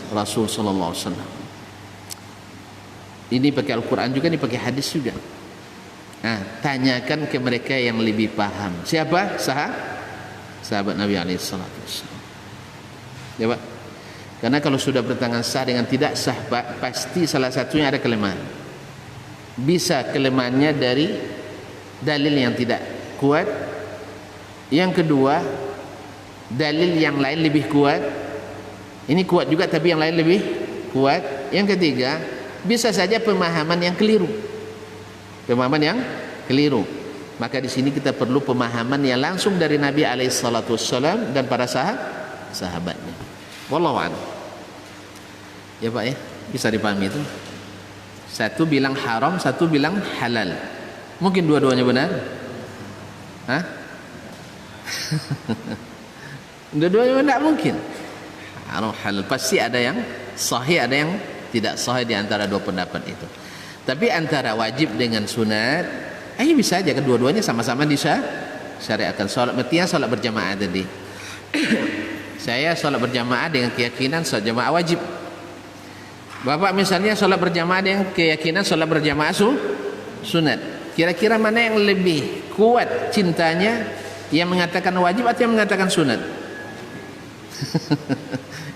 Rasul sallallahu alaihi wasallam. Ini pakai Al-Quran juga, ini pakai hadis juga. Tanyakan ke mereka yang lebih paham. Siapa? Sahabat Nabi alaihi salatu wasallam. Ya, Pak. Karena kalau sudah bertentangan sah dengan tidak sah, Pak, pasti salah satunya ada kelemahan. Bisa kelemahannya dari dalil yang tidak kuat, Yang kedua, dalil yang lain lebih kuat. Ini kuat juga tapi yang lain lebih kuat. Yang ketiga, bisa saja pemahaman yang keliru. Pemahaman yang keliru. Maka di sini kita perlu pemahaman yang langsung dari Nabi alaihissalam dan para sahabatnya. Wallahu a'lam. Ya Pak ya, bisa dipahami itu. Satu bilang haram, satu bilang halal. Mungkin dua-duanya benar? Hah? Dua-duanya benar mungkin. Haram halal pasti ada yang sahih, ada yang tidak sahih di antara dua pendapat itu. Tapi antara wajib dengan sunat, bisa aja kedua-duanya sama-sama disyariatkan. Salat mestinya salat berjamaah tadi. Saya salat berjamaah dengan keyakinan salat jamaah wajib. Bapak misalnya salat berjamaah dengan keyakinan salat berjamaah sunat. Kira-kira mana yang lebih kuat cintanya, yang mengatakan wajib atau yang mengatakan sunat?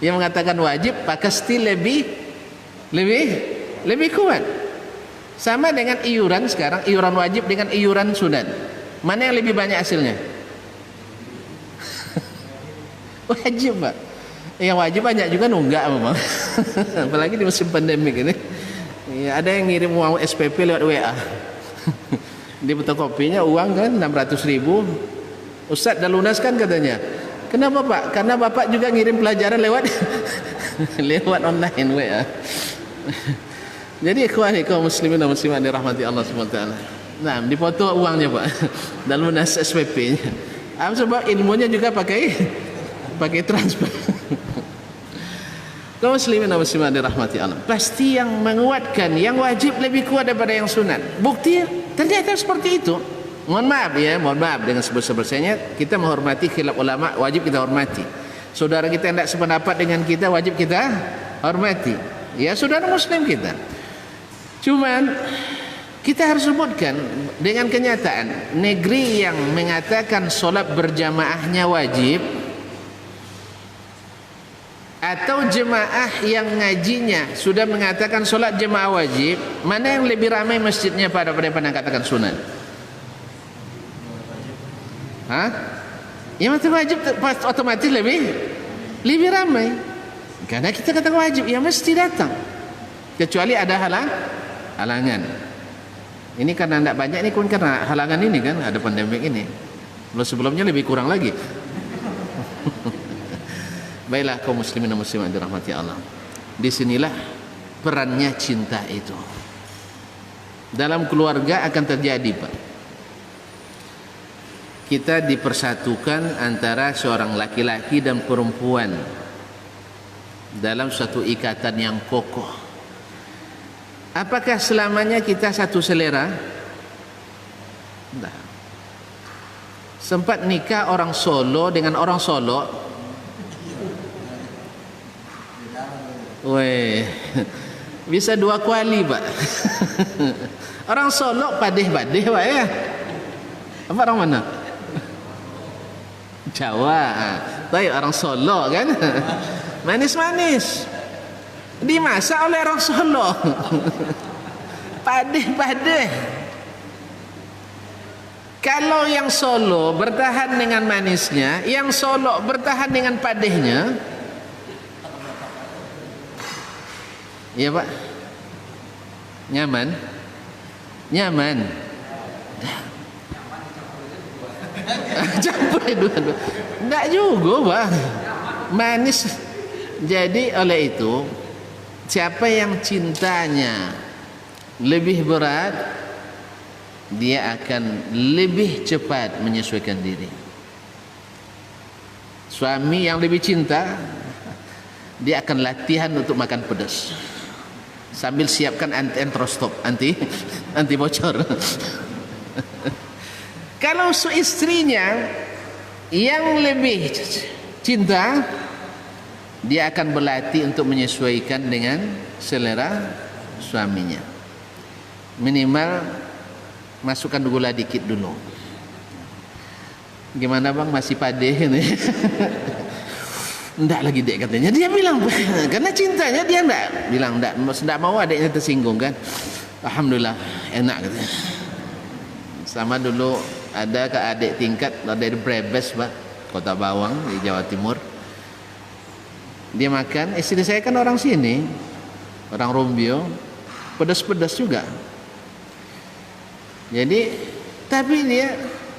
Yang mengatakan wajib pasti lebih kuat. Sama dengan iuran sekarang, iuran wajib dengan iuran sunat. Mana yang lebih banyak hasilnya? Wajib, Pak. Yang wajib banyak juga nunggak memang. Apalagi di musim pandemik ini. Ya, ada yang ngirim uang SPP lewat WA. Di fotokopinya uang kan 600.000. Ustaz dah lunas kan katanya. Kenapa Pak? Karena Bapak juga ngirim pelajaran lewat lewat online WA. Jadi kaum muslimin dan muslimat dirahmati Allah Subhanahu wa taala. Nah, dipoto uangnya Pak. Dan lunas SPP-nya. Sebab ilmunya juga pakai transfer. Kaum muslimin dan muslimat dirahmati Allah. Pasti yang menguatkan yang wajib lebih kuat daripada yang sunat. Bukti ternyata seperti itu. Mohon maaf dengan sebesar-besarnya kita menghormati khilaf ulama, wajib kita hormati. Saudara kita yang tidak sependapat dengan kita wajib kita hormati. Ya, saudara muslim kita. Cuman kita harus sebutkan dengan kenyataan negeri yang mengatakan solat berjamaahnya wajib atau jemaah yang ngajinya sudah mengatakan solat jemaah wajib, mana yang lebih ramai masjidnya pada mengatakan sunat? Yang wajib otomatis lebih ramai. Karena kita katakan wajib, ya mesti datang. Kecuali ada halangan. Ini karena tidak banyak, ini karena halangan ini kan, ada pandemik ini. Kalau sebelumnya lebih kurang lagi. Baiklah kaum muslimin dan muslimat dirahmati Allah. Disinilah perannya cinta itu. Dalam keluarga akan terjadi Pak. Kita dipersatukan antara seorang laki-laki dan perempuan dalam suatu ikatan yang kokoh. Apakah selamanya kita satu selera? Tidak. Sempat nikah orang Solo dengan orang Solo. Weh, bisa dua kuali Pak. Orang Solo padeh-padeh Pak ya. Apa orang mana? Jawa. Tapi orang Solo kan. Manis-manis. Dimasak oleh orang Solo. Padeh-padeh. Kalau yang Solo bertahan dengan manisnya, yang Solo bertahan dengan padehnya, iya Pak, nyaman, campur dua-dua, enggak juga Pak, manis. Jadi oleh itu, siapa yang cintanya lebih berat, dia akan lebih cepat menyesuaikan diri. Suami yang lebih cinta, dia akan latihan untuk makan pedas sambil siapkan anti-entrostop, anti bocor. Kalau istrinya yang lebih cinta, dia akan berlatih untuk menyesuaikan dengan selera suaminya. Minimal masukkan gula dikit dulu. Gimana bang, masih padeh ini? Enggak lagi dek katanya. Dia bilang karena cintanya dia enggak mau adiknya tersinggung kan. Alhamdulillah enak katanya. Sama dulu ada ke adik tingkat dari Brebes, Pak, Kota Bawang di Jawa Timur. Dia makan, istri saya kan orang sini, orang Rumbio, pedas-pedas juga. Jadi, tapi dia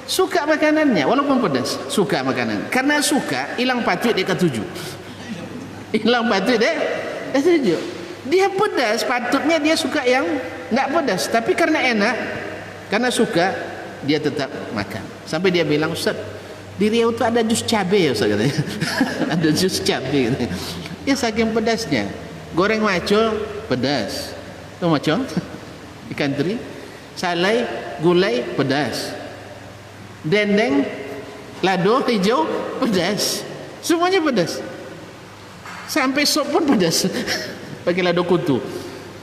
suka makanannya, walaupun pedas, suka makanan. Karena suka, hilang patut dia ketujuh. Hilang patut dia ketujuh. Dia pedas, patutnya dia suka yang nggak pedas, tapi karena enak, karena suka, dia tetap makan. Sampai dia bilang, Ustaz, di Riau itu ada jus cabai ya, Ustaz, katanya. Ada jus cabai katanya. Ya saking pedasnya. Goreng maco pedas. Tahu maco? Ikan teri. Salai, gulai pedas. Dendeng, lado hijau pedas. Semuanya pedas. Sampai sup pun pedas. Pakai lado kutu.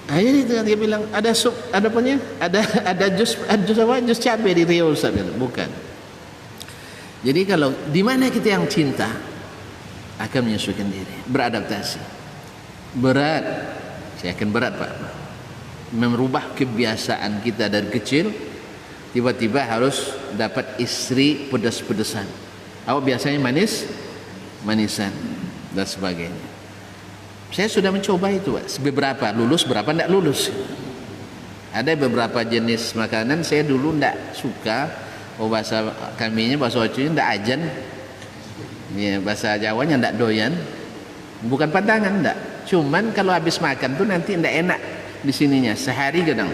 Jadi dia bilang ada sup, ada apanya? Ada jus apa? Jus cabai di Riau, Ustaz. Bukan. Jadi kalau di mana kita yang cinta akan menyesuaikan diri, beradaptasi. Berat, saya yakin berat, Pak. Merubah kebiasaan kita dari kecil, tiba-tiba harus dapat istri pedas-pedasan. Awak biasanya manisan dan sebagainya. Saya sudah mencoba itu, Pak. Beberapa lulus, berapa tidak lulus. Ada beberapa jenis makanan saya dulu tidak suka. Bahasa kaminya, bahasa Oconya tidak ajan. Ya, bahasa Jawanya tidak doyan. Bukan pantangan, tidak. Cuman kalau habis makan tuh nanti tidak enak di sininya, sehari kadang.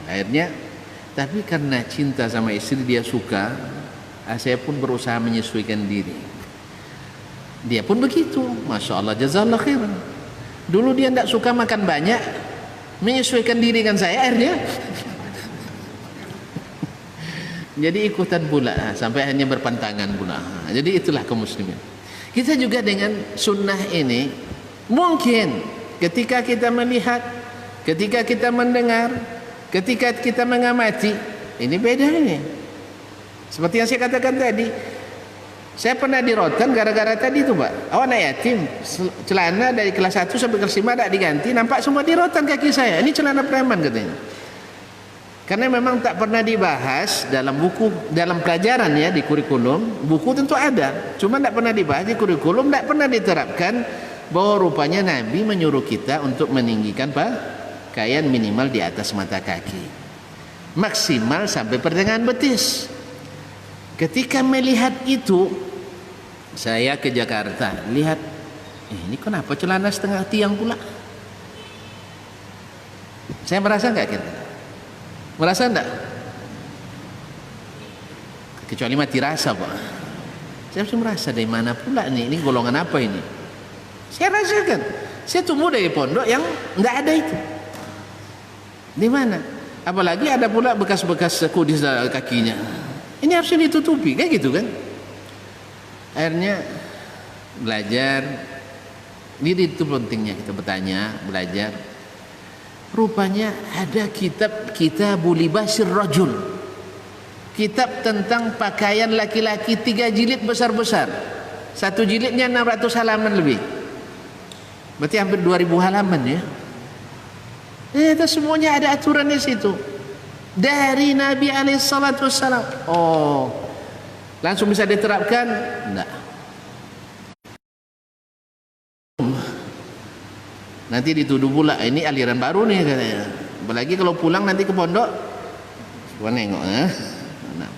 Akhirnya, tapi karena cinta sama istri, dia suka, saya pun berusaha menyesuaikan diri. Dia pun begitu, Masya Allah, jazakallah khairan. Dulu dia tidak suka makan banyak, menyesuaikan diri dengan saya, akhirnya jadi ikutan pula, sampai hanya berpantangan pula. Jadi itulah kaum muslimin. Kita juga dengan sunnah ini, mungkin ketika kita melihat, ketika kita mendengar, ketika kita mengamati, ini beda ini. Seperti yang saya katakan tadi, saya pernah di rotan gara-gara tadi itu, Pak. Awak anak yatim, celana dari kelas 1 sampai kelas 5 tidak diganti, nampak semua di rotan kaki saya. Ini celana preman katanya. Karena memang tak pernah dibahas dalam buku, dalam pelajaran ya, di kurikulum. Buku tentu ada, cuma tak pernah dibahas di kurikulum, tak pernah diterapkan bahwa rupanya Nabi menyuruh kita untuk meninggikan pakaian minimal di atas mata kaki, maksimal sampai pertengahan betis. Ketika melihat itu, saya ke Jakarta, lihat ini kenapa celana setengah tiang pula. Saya merasa enggak kira? Merasa enggak? Kecuali mati rasa, Pak. Saya harus merasa dari mana pula nih, ini golongan apa ini? Saya rasakan. Saya tumbuh dari pondok yang enggak ada itu. Di mana? Apalagi ada pula bekas-bekas saku di kakinya. Ini harusnya ditutupi, kayak gitu kan? Akhirnya belajar. Ini itu pentingnya kita bertanya, belajar. Rupanya ada kitab Kitabul Libasir Rajul, kitab tentang pakaian laki-laki, 3 jilid besar-besar. Satu jilidnya 600 halaman lebih, berarti hampir 2000 halaman ya. Itu semuanya ada aturan di situ dari Nabi alaihissalam. Oh, langsung bisa diterapkan? Enggak. Nanti dituduh pula ini aliran baru nih katanya. Apalagi kalau pulang nanti ke pondok, gua nengok ya. Nah.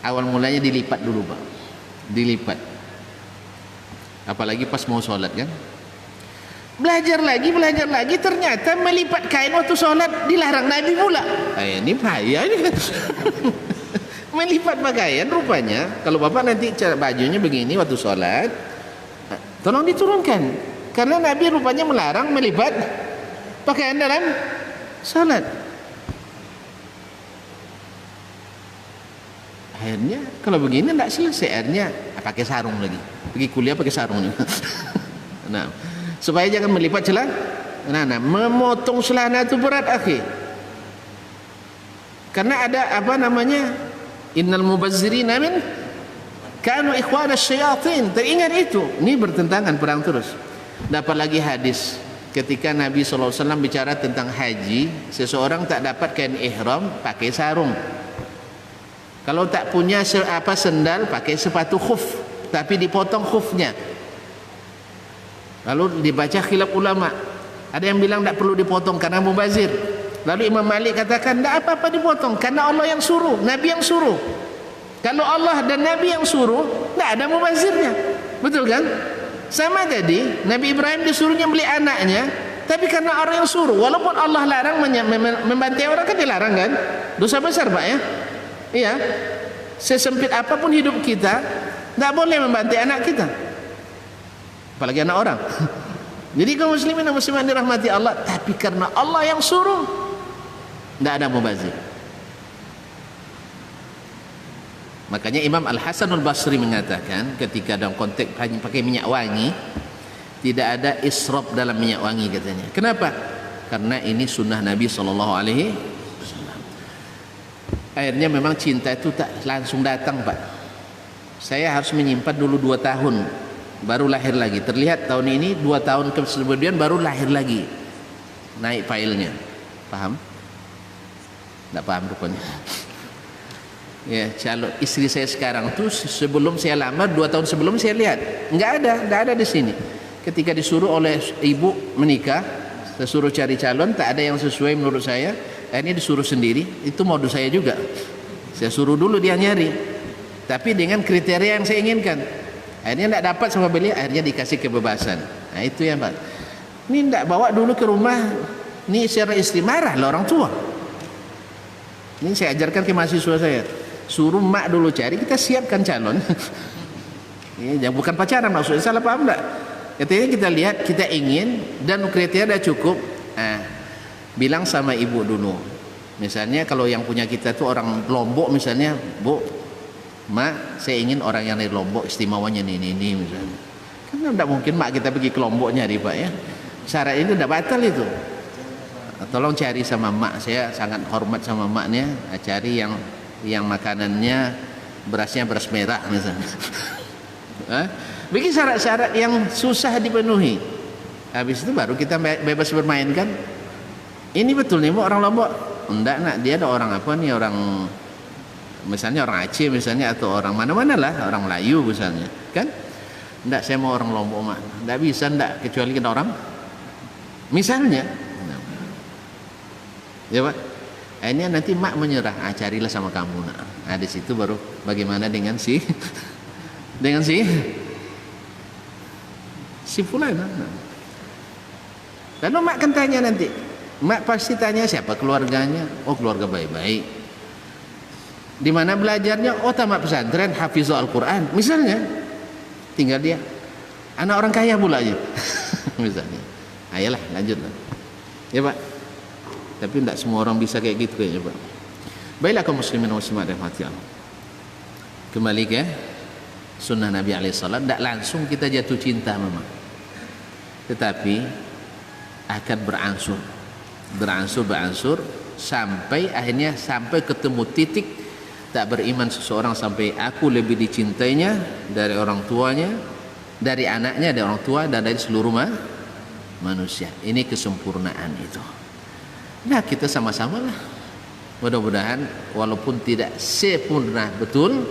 Awal mulanya dilipat dulu, Pak. Dilipat. Apalagi pas mau sholat kan. Belajar lagi, ternyata melipat kain waktu sholat dilarang Nabi pula. Ini bahaya ini kan. Melipat pakaian rupanya, kalau Bapak nanti bajunya begini waktu sholat, tolong diturunkan. Karena Nabi rupanya melarang melipat pakaian dalam salat. Akhirnya kalau begini tidak selesai, akhirnya pakai sarung lagi. Pergi kuliah pakai sarung. Nah, supaya jangan melipat celana. Nah, memotong celana itu berat, akhi. Karena ada apa namanya? Innal mubazzirina min kanu ikhwana syayatin. Teringat itu. Ini bertentangan perang terus. Dapat lagi hadis ketika Nabi SAW bicara tentang haji, seseorang tak dapat kain ihram, pakai sarung. Kalau tak punya sendal, pakai sepatu khuf, tapi dipotong khufnya. Lalu dibaca khilaf ulama. Ada yang bilang tak perlu dipotong karena mubazir. Lalu Imam Malik katakan tak apa-apa dipotong karena Allah yang suruh, Nabi yang suruh. Kalau Allah dan Nabi yang suruh, tak ada mubazirnya. Betul kan? Sama tadi, Nabi Ibrahim disuruhnya beli anaknya, tapi karena orang yang suruh. Walaupun Allah larang membantai orang, kan dilarang kan? Dosa besar Pak ya. Iya. Sesempit apapun hidup kita, tak boleh membantai anak kita. Apalagi anak orang. Jadi kaum muslimin dan muslimat dirahmati Allah, tapi karena Allah yang suruh, tidak ada mubazir. Makanya Imam Al-Hasan Al-Basri mengatakan ketika dalam konteks pakai minyak wangi, tidak ada israf dalam minyak wangi katanya. Kenapa? Karena ini sunnah Nabi SAW. Akhirnya memang cinta itu tak langsung datang Pak. Saya harus menyimpan dulu 2 tahun baru lahir lagi. Terlihat tahun ini 2 tahun kemudian baru lahir lagi, naik filenya. Paham? Tidak paham rupanya. Ya, calon istri saya sekarang tuh sebelum saya lamar 2 tahun sebelum saya lihat nggak ada di sini. Ketika disuruh oleh ibu menikah, saya suruh cari calon, tak ada yang sesuai menurut saya. Akhirnya disuruh sendiri. Itu modus saya juga. Saya suruh dulu dia nyari, tapi dengan kriteria yang saya inginkan. Akhirnya tidak dapat sama beliau, akhirnya dikasih kebebasan. Nah itu ya Pak. Ini tidak bawa dulu ke rumah, ini secara istri marah lah orang tua. Ini saya ajarkan ke mahasiswa saya. Suruh mak dulu cari, kita siapkan calon. Ya, bukan pacaran maksudnya, salah paham enggak? Katanya kita lihat, kita ingin dan kriteria sudah cukup. Nah, bilang sama ibu dulu. Misalnya kalau yang punya kita tuh orang Lombok misalnya, Bu, Mak, saya ingin orang yang dari Lombok istimewanya ini misalnya. Karena tidak mungkin mak kita pergi ke Lombok nyari Pak ya. Syarat itu tidak batal itu. Tolong cari sama mak, saya sangat hormat sama maknya. Cari yang makanannya berasnya beras merah misalnya. Bikin syarat-syarat yang susah dipenuhi. Habis itu baru kita bebas bermain kan. Ini betul nih Bu orang Lombok. Enggak nak, dia ada orang apa nih, orang misalnya orang Aceh misalnya, atau orang mana-mana lah, orang Melayu misalnya kan. Enggak, saya mau orang Lombok mak. Enggak bisa, enggak, kecuali kita orang misalnya. Ya Pak, akhirnya nanti mak menyerah, carilah sama kamu nak. Nah di situ baru bagaimana dengan si fulan. Lalu mak kan tanya nanti, mak pasti tanya siapa keluarganya. Oh keluarga baik-baik. Di mana belajarnya? Oh tamat pesantren, hafizul Al-Quran misalnya. Tinggal dia anak orang kaya pula aja. Misalnya. Ayolah lanjutlah. Ya Pak. Tapi tidak semua orang bisa kayak gitu kayaknya Pak. Baiklah kaum muslimin dan muslimat rahmati Allah. Kembali ke sunnah Nabi alaihissalam. Tidak langsung kita jatuh cinta memang, tetapi akan berangsur sampai akhirnya sampai ketemu titik tak beriman seseorang sampai aku lebih dicintainya dari orang tuanya, dari anaknya, dari orang tua, dan dari seluruh manusia. Ini kesempurnaan itu. Nah kita sama-sama lah, mudah-mudahan walaupun tidak sempurna betul,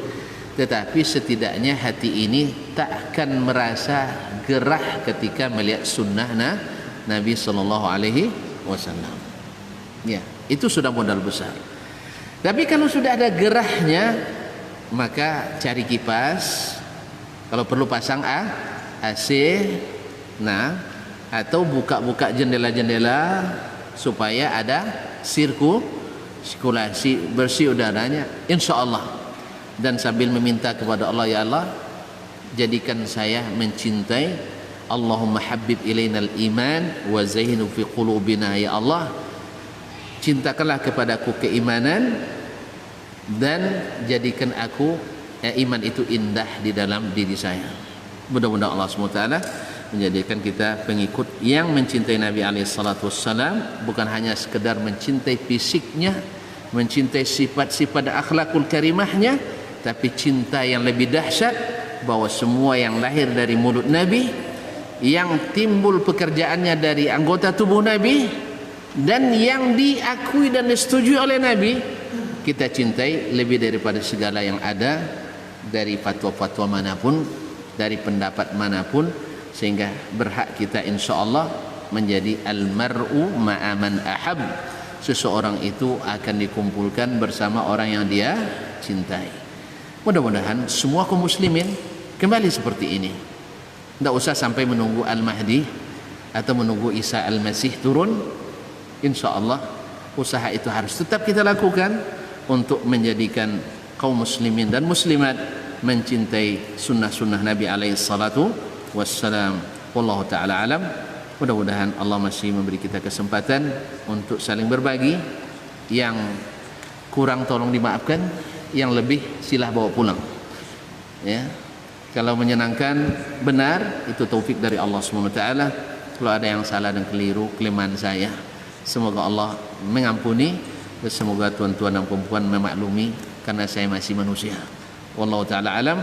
tetapi setidaknya hati ini tak akan merasa gerah ketika melihat sunnah Nabi Sallallahu Alaihi Wasallam. Ya, itu sudah modal besar. Tapi kalau sudah ada gerahnya, maka cari kipas, kalau perlu pasang AC, nah, atau buka-buka jendela-jendela supaya ada sirkulasi bersih udaranya, insya Allah. Dan sambil meminta kepada Allah, ya Allah, jadikan saya mencintai, Allahumma habib ilainal iman wa zayyinhu fi qulubina, ya Allah, cintakanlah kepadaku keimanan dan jadikan aku iman itu indah di dalam diri saya. Mudah-mudahan Allah SWT menjadikan kita pengikut yang mencintai Nabi SAW, bukan hanya sekedar mencintai fisiknya, mencintai sifat-sifat akhlakul karimahnya, tapi cinta yang lebih dahsyat bahwa semua yang lahir dari mulut Nabi yang timbul pekerjaannya dari anggota tubuh Nabi dan yang diakui dan disetujui oleh Nabi, kita cintai lebih daripada segala yang ada dari fatwa-fatwa manapun, dari pendapat manapun, sehingga berhak kita insyaallah menjadi almar'u ma'a man ahab. Seseorang itu akan dikumpulkan bersama orang yang dia cintai. Mudah-mudahan semua kaum muslimin kembali seperti ini. Tidak usah sampai menunggu Al-Mahdi atau menunggu Isa Al-Masih turun. InsyaAllah usaha itu harus tetap kita lakukan untuk menjadikan kaum muslimin dan muslimat mencintai sunnah-sunnah Nabi alaihi salatu wassalam. Wallahu ta'ala alam. Mudah-mudahan Allah masih memberi kita kesempatan untuk saling berbagi. Yang kurang tolong dimaafkan, yang lebih silah bawa pulang. Ya. Kalau menyenangkan benar, itu taufik dari Allah SWT. Kalau ada yang salah dan keliru, kelemahan saya, semoga Allah mengampuni, dan semoga tuan-tuan dan puan-puan memaklumi, karena saya masih manusia. Wallahu ta'ala alam.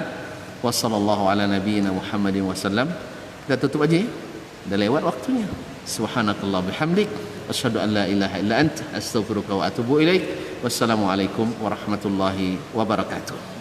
Wa sallallahu ala nabiyyina Muhammadin wa sallam. Kita tutup aja ya. Dah lewat waktunya. Subhanakallah bihamdik, asyhadu an la ilaha illa anta, astaghfiruka wa atubu ilaik. Wassalamualaikum warahmatullahi wabarakatuh.